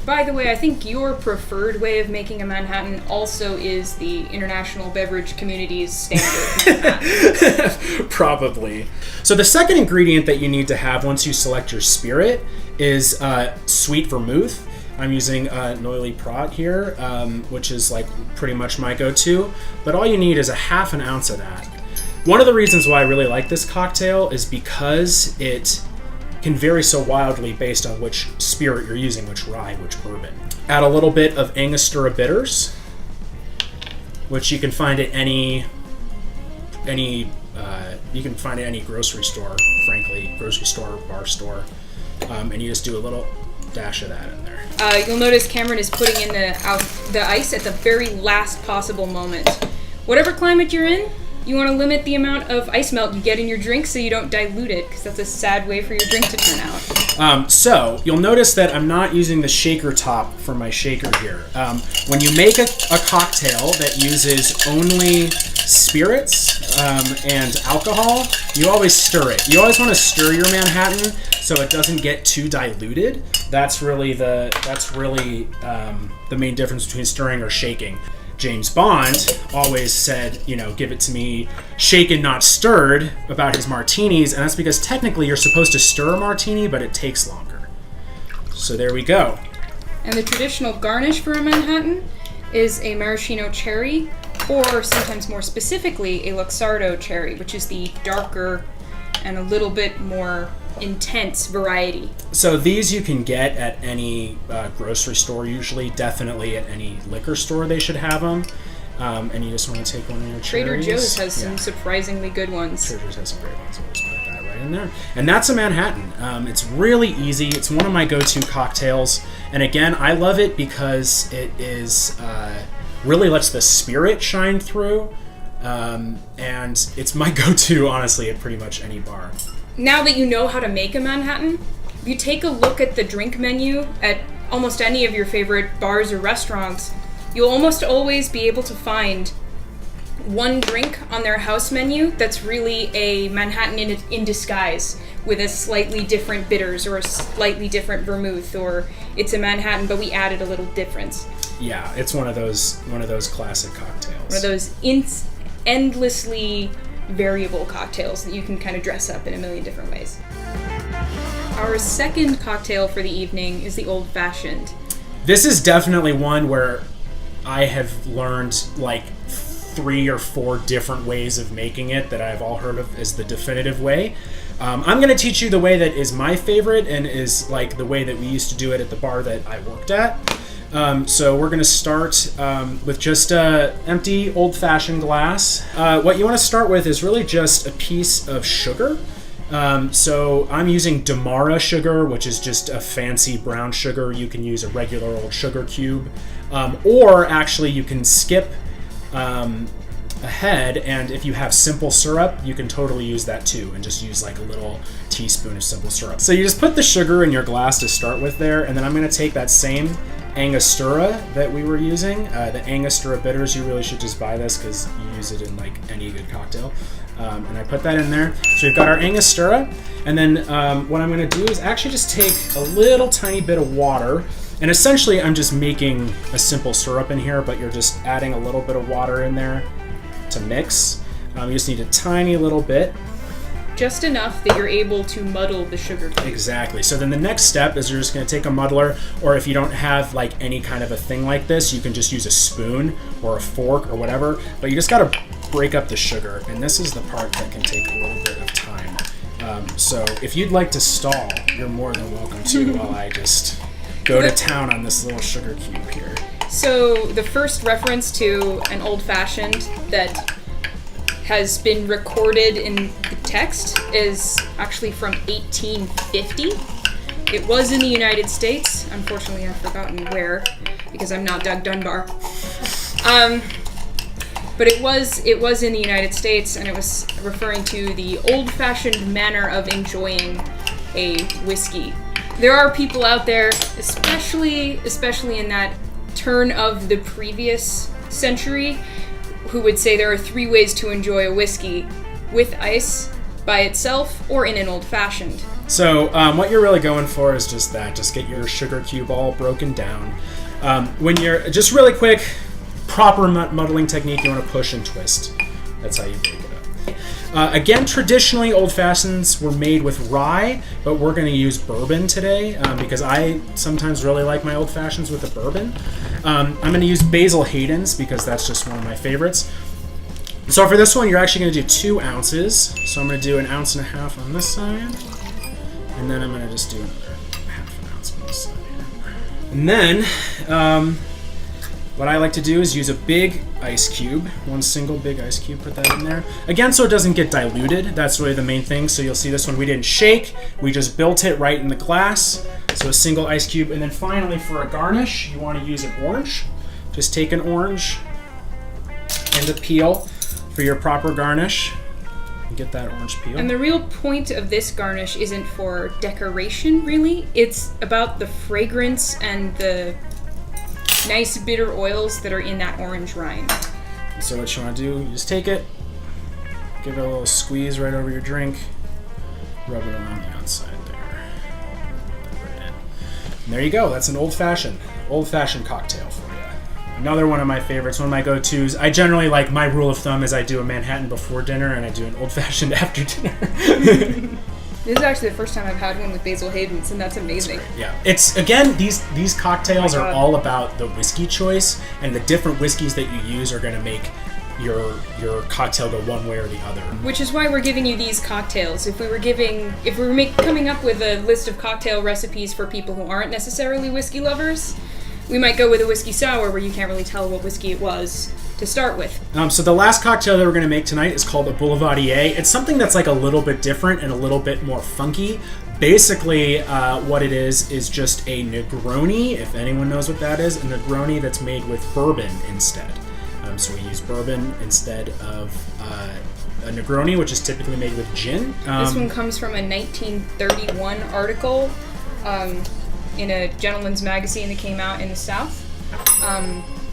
By the way, I think your preferred way of making a Manhattan also is the international beverage community's standard Manhattan. Probably. So the second ingredient that you need to have once you select your spirit is sweet vermouth. I'm using Noilly Prat here, which is like pretty much my go-to. But all you need is 0.5 ounce of that. One of the reasons why I really like this cocktail is because it can vary so wildly based on which spirit you're using, which rye, which bourbon. Add a little bit of Angostura bitters, which you can find at any grocery store, frankly, grocery store, bar store, and you just do a little dash of that in there. You'll notice Cameron is putting in the ice at the very last possible moment. Whatever climate you're in, you want to limit the amount of ice melt you get in your drink so you don't dilute it, because that's a sad way for your drink to turn out. So, you'll notice that I'm not using the shaker top for my shaker here. When you make a cocktail that uses only spirits and alcohol, you always stir it. You always want to stir your Manhattan so it doesn't get too diluted. That's really the main difference between stirring or shaking. James Bond always said, give it to me shaken, not stirred, about his martinis, and that's because technically you're supposed to stir a martini, but it takes longer. So there we go. And the traditional garnish for a Manhattan is a maraschino cherry, or sometimes more specifically, a Luxardo cherry, which is the darker and a little bit more intense variety. So these you can get at any grocery store, usually, definitely at any liquor store they should have them. And you just want to take one of your cherries. Trader Joe's has some surprisingly good ones. Trader Joe's has some great ones. I'll just put that right in there. And that's a Manhattan. It's really easy. It's one of my go-to cocktails. And again, I love it because it is really lets the spirit shine through. And it's my go-to, honestly, at pretty much any bar. Now that you know how to make a Manhattan, if you take a look at the drink menu at almost any of your favorite bars or restaurants, you'll almost always be able to find one drink on their house menu that's really a Manhattan in disguise, with a slightly different bitters or a slightly different vermouth, or it's a Manhattan but we added a little difference. Yeah, it's one of those classic cocktails. One of those endlessly variable cocktails that you can kind of dress up in a million different ways. Our second cocktail for the evening is the Old Fashioned. This is definitely one where I have learned like 3 or 4 different ways of making it that I've all heard of as the definitive way. I'm going to teach you the way that is my favorite and is like the way that we used to do it at the bar that I worked at. So we're going to start with just an empty old-fashioned glass. What you want to start with is really just a piece of sugar. So I'm using Damara sugar, which is just a fancy brown sugar. You can use a regular old sugar cube. Or actually you can skip ahead, and if you have simple syrup, you can totally use that too, and just use like a little teaspoon of simple syrup. So you just put the sugar in your glass to start with there, and then I'm going to take that same Angostura that we were using. The Angostura bitters, you really should just buy this because you use it in like any good cocktail. And I put that in there. So we've got our Angostura, and then what I'm going to do is actually just take a little tiny bit of water, and essentially I'm just making a simple syrup in here, but you're just adding a little bit of water in there to mix. You just need a tiny little bit. Just enough that you're able to muddle the sugar cube. Exactly. So then the next step is you're just going to take a muddler, or if you don't have like any kind of a thing like this, you can just use a spoon or a fork or whatever, but you just got to break up the sugar, and this is the part that can take a little bit of time. So if you'd like to stall, you're more than welcome to while I just go to town on this little sugar cube here. So the first reference to an old-fashioned that has been recorded in the text is actually from 1850. It was in the United States. Unfortunately, I've forgotten where, because I'm not Doug Dunbar. But it was in the United States, and it was referring to the old-fashioned manner of enjoying a whiskey. There are people out there, especially in that turn of the previous century, who would say there are 3 ways to enjoy a whiskey: with ice, by itself, or in an old-fashioned. So what you're really going for is just that. Just get your sugar cube all broken down. When you're, just really quick, proper muddling technique, you want to push and twist. That's how you break it up. Again, traditionally, Old Fashions were made with rye, but we're going to use bourbon today because I sometimes really like my Old Fashions with a bourbon. I'm going to use Basil Hayden's because that's just one of my favorites. So for this one, you're actually going to do 2 ounces. So I'm going to do 1.5 ounces on this side, and then I'm going to just do another 0.5 ounce on this side here. And then what I like to do is use a big ice cube, one single big ice cube, put that in there. Again, so it doesn't get diluted. That's really the main thing. So you'll see this one, we didn't shake. We just built it right in the glass. So a single ice cube. And then finally, for a garnish, you want to use an orange. Just take an orange and a peel for your proper garnish. And get that orange peel. And the real point of this garnish isn't for decoration, really. It's about the fragrance and the nice bitter oils that are in that orange rind. So what you want to do, you just take it, give it a little squeeze right over your drink, rub it around the outside there. Right in. And there you go. That's an old-fashioned cocktail for you. Another one of my favorites, one of my go-tos. I generally like, my rule of thumb is I do a Manhattan before dinner and I do an old-fashioned after dinner. This is actually the first time I've had one with Basil Hayden's, and that's amazing. Yeah, it's, again, these cocktails are all about the whiskey choice, and the different whiskeys that you use are going to make your cocktail go one way or the other. Which is why we're giving you these cocktails. If we were coming up with a list of cocktail recipes for people who aren't necessarily whiskey lovers, we might go with a whiskey sour where you can't really tell what whiskey it was to start with. So the last cocktail that we're going to make tonight is called a Boulevardier. It's something that's like a little bit different and a little bit more funky. Basically, what it is just a Negroni, if anyone knows what that is, a Negroni that's made with bourbon instead. So we use bourbon instead of a Negroni, which is typically made with gin. This one comes from a 1931 article in a gentleman's magazine that came out in the South.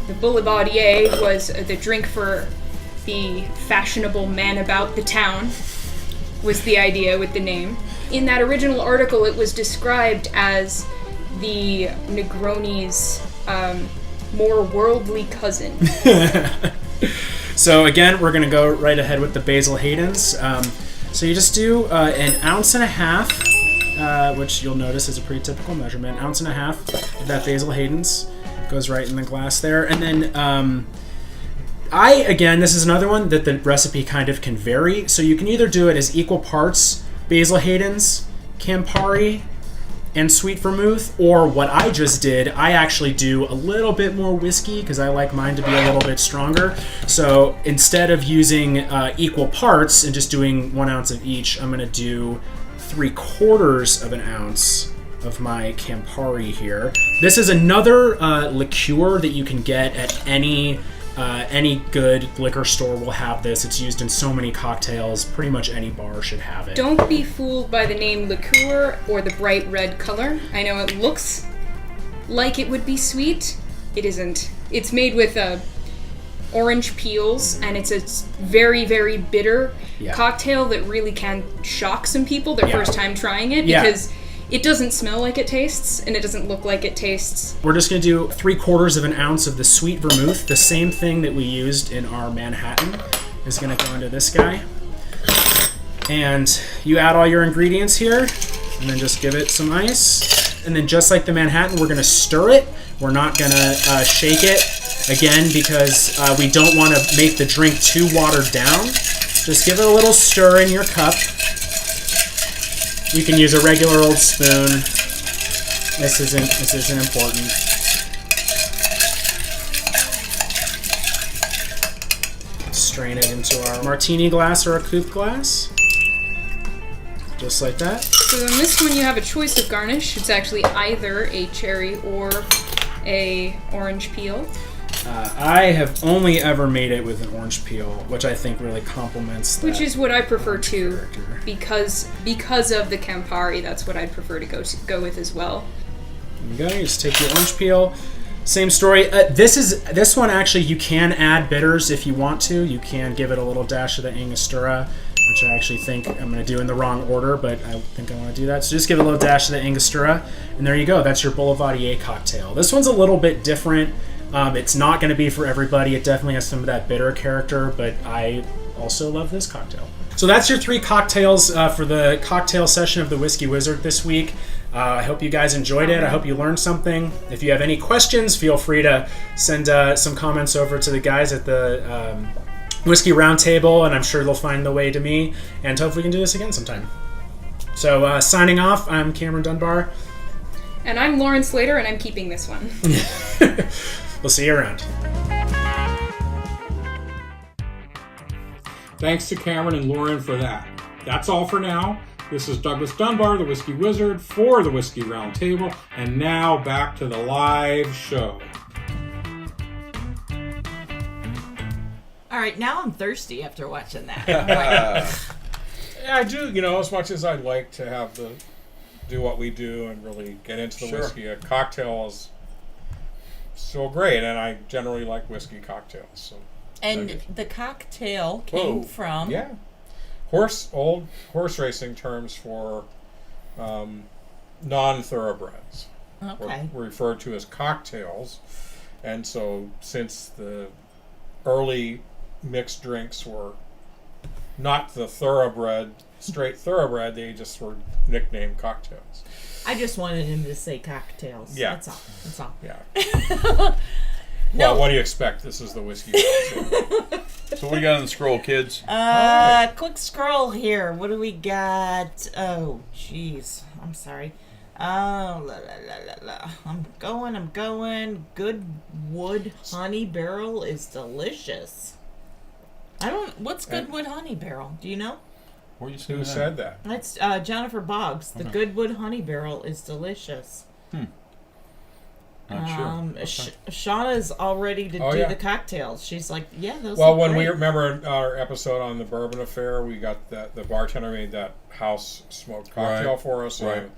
The Boulevardier was the drink for the fashionable man about the town, was the idea with the name. In that original article, it was described as the Negroni's more worldly cousin. So again, we're going to go right ahead with the Basil Hayden's. So you just do an ounce and a half, which you'll notice is a pretty typical measurement. Ounce and a half of that Basil Hayden's goes right in the glass there. And then this is another one that the recipe kind of can vary. So you can either do it as equal parts Basil Hayden's, Campari, and sweet vermouth, or what I just did, I actually do a little bit more whiskey because I like mine to be a little bit stronger. So instead of using equal parts and just doing 1 ounce of each, I'm going to do 3/4 of an ounce of my Campari here. This is another liqueur that you can get at any good liquor store will have this. It's used in so many cocktails. Pretty much any bar should have it. Don't be fooled by the name liqueur or the bright red color. I know it looks like it would be sweet. It isn't. It's made with orange peels, and it's a very, very bitter cocktail that really can shock some people their first time trying it because it doesn't smell like it tastes, and it doesn't look like it tastes. We're just going to do 3/4 of an ounce of the sweet vermouth. The same thing that we used in our Manhattan is going to go into this guy. And you add all your ingredients here, and then just give it some ice. And then just like the Manhattan, we're going to stir it. We're not going to shake it, again, because we don't want to make the drink too watered down. Just give it a little stir in your cup. You can use a regular old spoon. This isn't important. Strain it into our martini glass or a coupe glass. Just like that. So in this one you have a choice of garnish. It's actually either a cherry or a orange peel. I have only ever made it with an orange peel, which I think really complements that. Which is what I prefer too, because of the Campari. That's what I'd prefer to go with as well. There you go. You just take your orange peel. Same story. This one actually you can add bitters if you want to. You can give it a little dash of the Angostura, which I actually think I'm going to do in the wrong order, but I think I want to do that. So just give it a little dash of the Angostura, and there you go. That's your Boulevardier cocktail. This one's a little bit different. It's not going to be for everybody. It definitely has some of that bitter character, but I also love this cocktail. So that's your 3 cocktails for the cocktail session of the Whiskey Wizard this week. I hope you guys enjoyed it. I hope you learned something. If you have any questions, feel free to send some comments over to the guys at the Whiskey Roundtable, and I'm sure they'll find the way to me, and hopefully we can do this again sometime. So signing off, I'm Cameron Dunbar. And I'm Lauren Slater, and I'm keeping this one. We'll see you around. Thanks to Cameron and Lauren for that. That's all for now. This is Douglas Dunbar, the Whiskey Wizard, for the Whiskey Roundtable, and now back to the live show. All right, now I'm thirsty after watching that. Yeah, I do. As much as I'd like to do what we do and really get into the whiskey, a cocktail is so great, and I generally like whiskey cocktails. So. And the cocktail came from old horse racing terms for non-thoroughbreds. Okay. Were referred to as cocktails, and so since the early mixed drinks were not the straight thoroughbred, they just were nicknamed cocktails. I just wanted him to say cocktails. Yeah. That's all. Yeah. Well, what do you expect? This is the whiskey. So what do you got on the scroll, kids? Quick scroll here. What do we got? Oh, jeez. I'm sorry. Oh, la, la, la, la, la. I'm going. Goodwood Honey Barrel is delicious. What's Goodwood Honey Barrel? Do you know? Where are you seeing Who that? said that? That's Jennifer Boggs. The Goodwood Honey Barrel is delicious. Not sure. Okay. Shauna's all ready to do yeah. the cocktails. She's like, yeah, those Well, look when we great. remember our episode on the bourbon affair, we got the bartender made that house smoked cocktail Right. for us. Right.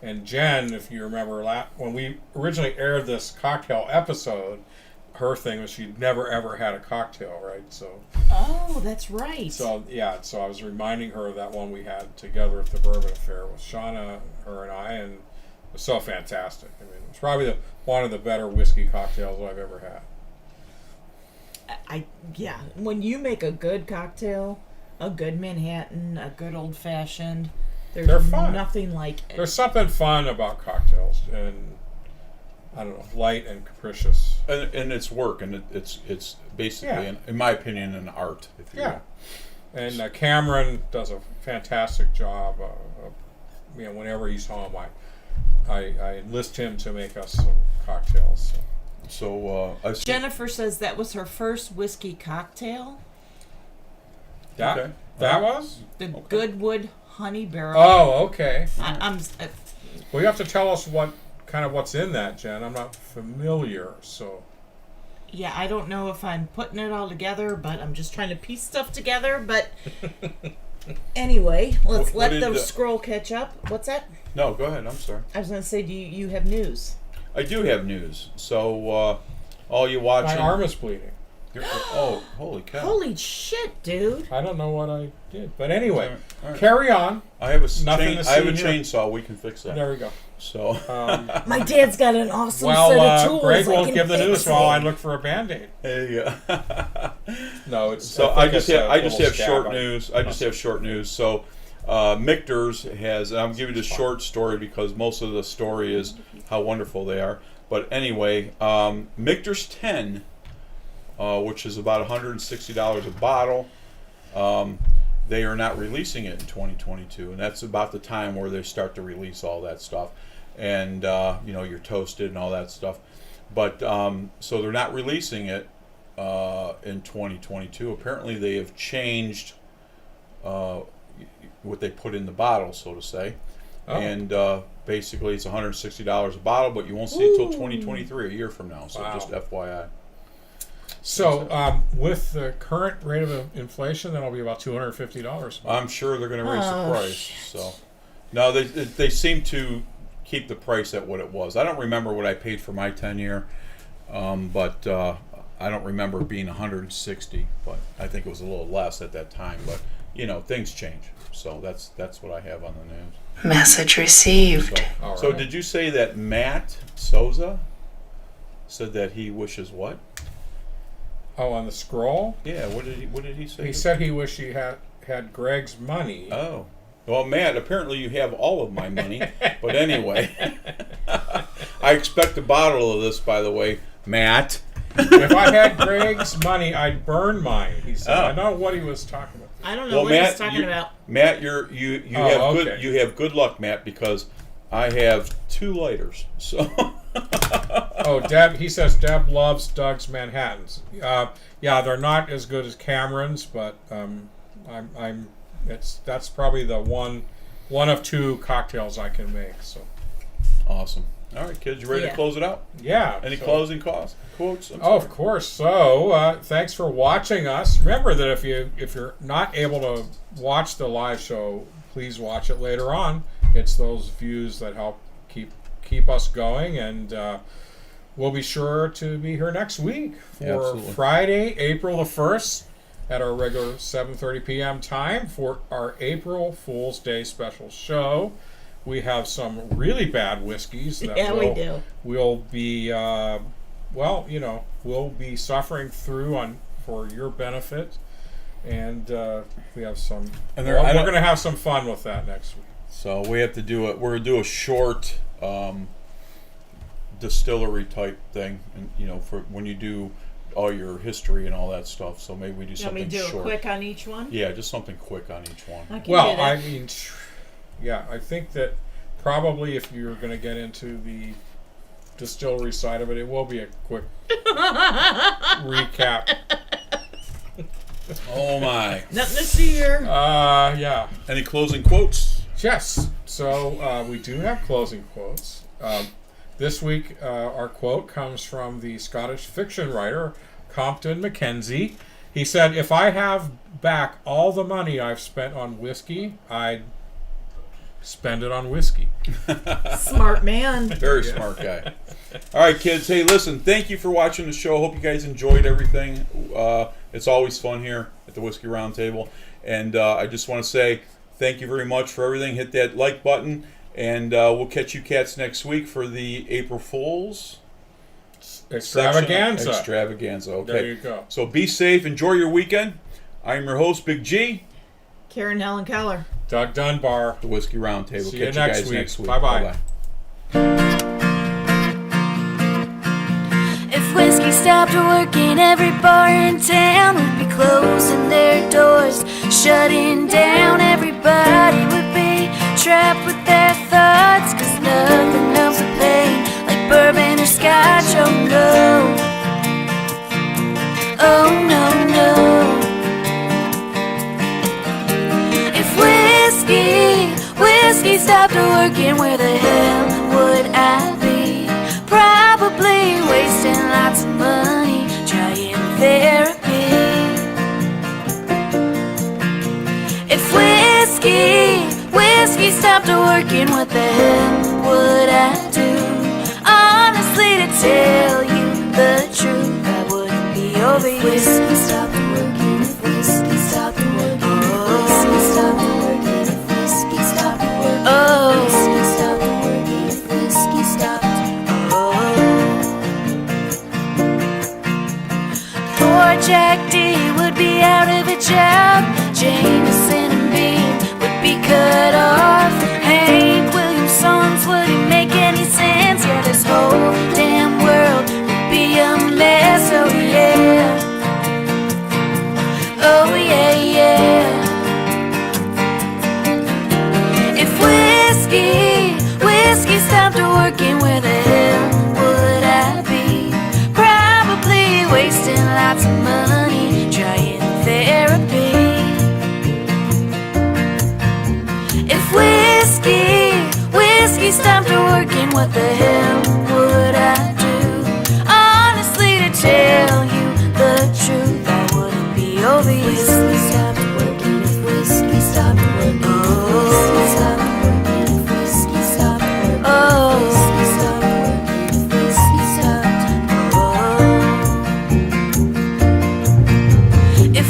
And Jen, if you remember, when we originally aired this cocktail episode, her thing was she'd never ever had a cocktail, right? So Oh, that's right. so I was reminding her of that one we had together at the bourbon affair with Shauna, her and I, and it was so fantastic. I mean, it was probably one of the better whiskey cocktails I've ever had. Yeah, when you make a good cocktail, a good Manhattan, a good old fashioned, They're there's fun. nothing like it. There's something fun about cocktails, and I don't know, light and capricious. And it's work, and it's basically, Yeah. in my opinion, an art. If you Yeah. will. And Cameron does a fantastic job. Whenever he's home, I enlist him to make us some cocktails. So I see. Jennifer says that was her first whiskey cocktail. That Okay. that was? The Goodwood Honey Barrel. Oh, okay. I'm Well, you have to tell us what's in that, Jen. I'm not familiar, so. yeah, I don't know if I'm putting it all together, but I'm just trying to piece stuff together. But anyway, let's What let did the the- scroll catch up. What's that? No, go ahead. I'm sorry. I was going to say, do you have news? I do have news. So all you My watching? arm is bleeding. Oh, holy cow! Holy shit, dude! I don't know what I did. But anyway, All right. carry on. I have Nothing to I have a see here. chainsaw. We can fix that. There we go. So My dad's got an awesome set of tools. Greg I won't can give the fix news while I it. look for a Band-Aid. there you go. No, it's So I I think just it's have a I just little have scab short on it. news. I just have short news. So Michter's has. I'm giving you the short story because most of the story is how wonderful they are. But anyway, Michter's 10, which is about $160 a bottle. They are not releasing it in 2022, and that's about the time where they start to release all that stuff, and you're toasted and all that stuff. But so they're not releasing it in 2022. Apparently, they have changed what they put in the bottle, so to say, and basically it's $160 a bottle, but you won't see it till 2023, a year from now. So just FYI. So, with the current rate of inflation, that'll be about $250. I'm sure they're going to raise the price. So, no, they seem to keep the price at what it was. I don't remember what I paid for my 10-year, but I don't remember it being 160. But I think it was a little less at that time. But things change. So that's what I have on the news. Message received. So did you say that Matt Souza said that he wishes what? Oh, on the scroll? Yeah, what did he say? He said he wished he had Greg's money. Oh. Well, Matt, apparently you have all of my money. But anyway, I expect a bottle of this, by the way, Matt. If I had Greg's money, I'd burn mine. He said. I don't know what he was talking about. I don't know what he's talking about. Matt, you have good luck, Matt, because I have 2 lighters. So. Oh, Deb. He says Deb loves Doug's Manhattans. Yeah, they're not as good as Cameron's, but that's probably the one of 2 cocktails I can make. So Awesome. All right, kids, you ready to close it out? yeah. Any so- closing quotes? Oh, of course. So, thanks for watching us. Remember that if you're not able to watch the live show, please watch it later on. It's those views that help keep us going, and we'll be sure to be here next week for Absolutely. Friday, April the 1st at our regular 7:30 p.m. time for our April Fool's Day special show. We have some really bad whiskeys that we do. We'll be we'll be suffering through for your benefit, and we have some. And we're going to have some fun with that next week. So we have to do it. We're going to do a short distillery type thing, and for when you do all your history and all that stuff. So maybe we do You want something me to do short. it quick on each one? Yeah, just something quick on each one. I can do Well, that. I mean, yeah, I think that probably, if you're going to get into the distillery side of it, it will be a quick recap. Oh my. Nothing to see here. Yeah. Any closing quotes? Yes. So we do have closing quotes. This week, our quote comes from the Scottish fiction writer Compton Mackenzie. He said, "If I have back all the money I've spent on whiskey, I'd spend it on whiskey." Smart man. Very smart guy. All right, kids. Hey, listen, thank you for watching the show. Hope you guys enjoyed everything. It's always fun here at the Whiskey Roundtable. And I just want to say thank you very much for everything. Hit that like button. And we'll catch you cats next week for the April Fool's Extravaganza. Extravaganza. Okay. There you go. So be safe. Enjoy your weekend. I'm your host, Big G. Karen Helen Keller. Doug Dunbar. The Whiskey Roundtable. See Catch you you guys next week. Bye-bye. If whiskey stopped working, every bar in town would be closing their doors, shutting down. Everybody would be trapped with their thoughts, 'cause nothing helps the pain like bourbon or scotch. Oh no, oh no, no. If whiskey stopped working, where the hell would I be? Probably wasting lots of money trying therapy. If whiskey stopped working, what the hell would I do? Honestly, to tell you the truth, I wouldn't be over you. If whiskey stopped working, if whiskey stopped working, if whiskey stopped working, if whiskey stopped working, oh, whiskey stopped working, if whiskey stopped. Poor Jack D would be out of a job. Jameson and Bean would be cut off. Hank Williams songs wouldn't make any sense. Yeah, this whole damn world would be a mess. Oh yeah, oh yeah, yeah. If whiskey stopped working, where the hell would I be? Probably wasting lots of money trying therapy. If whiskey stopped working, what the hell would I do? Honestly, to tell you the truth, I wouldn't be over you. If whiskey stopped working, if whiskey stopped working, if whiskey stopped working, if whiskey stopped working, oh, whiskey stopped working, if whiskey stopped, oh. If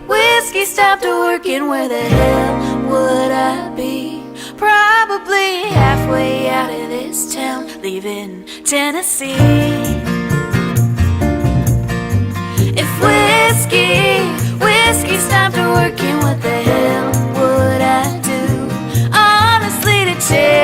whiskey stopped working, where the hell would I be? Probably halfway out of this town, leaving Tennessee. If whiskey stopped working, what the hell would I do? Honestly, to tell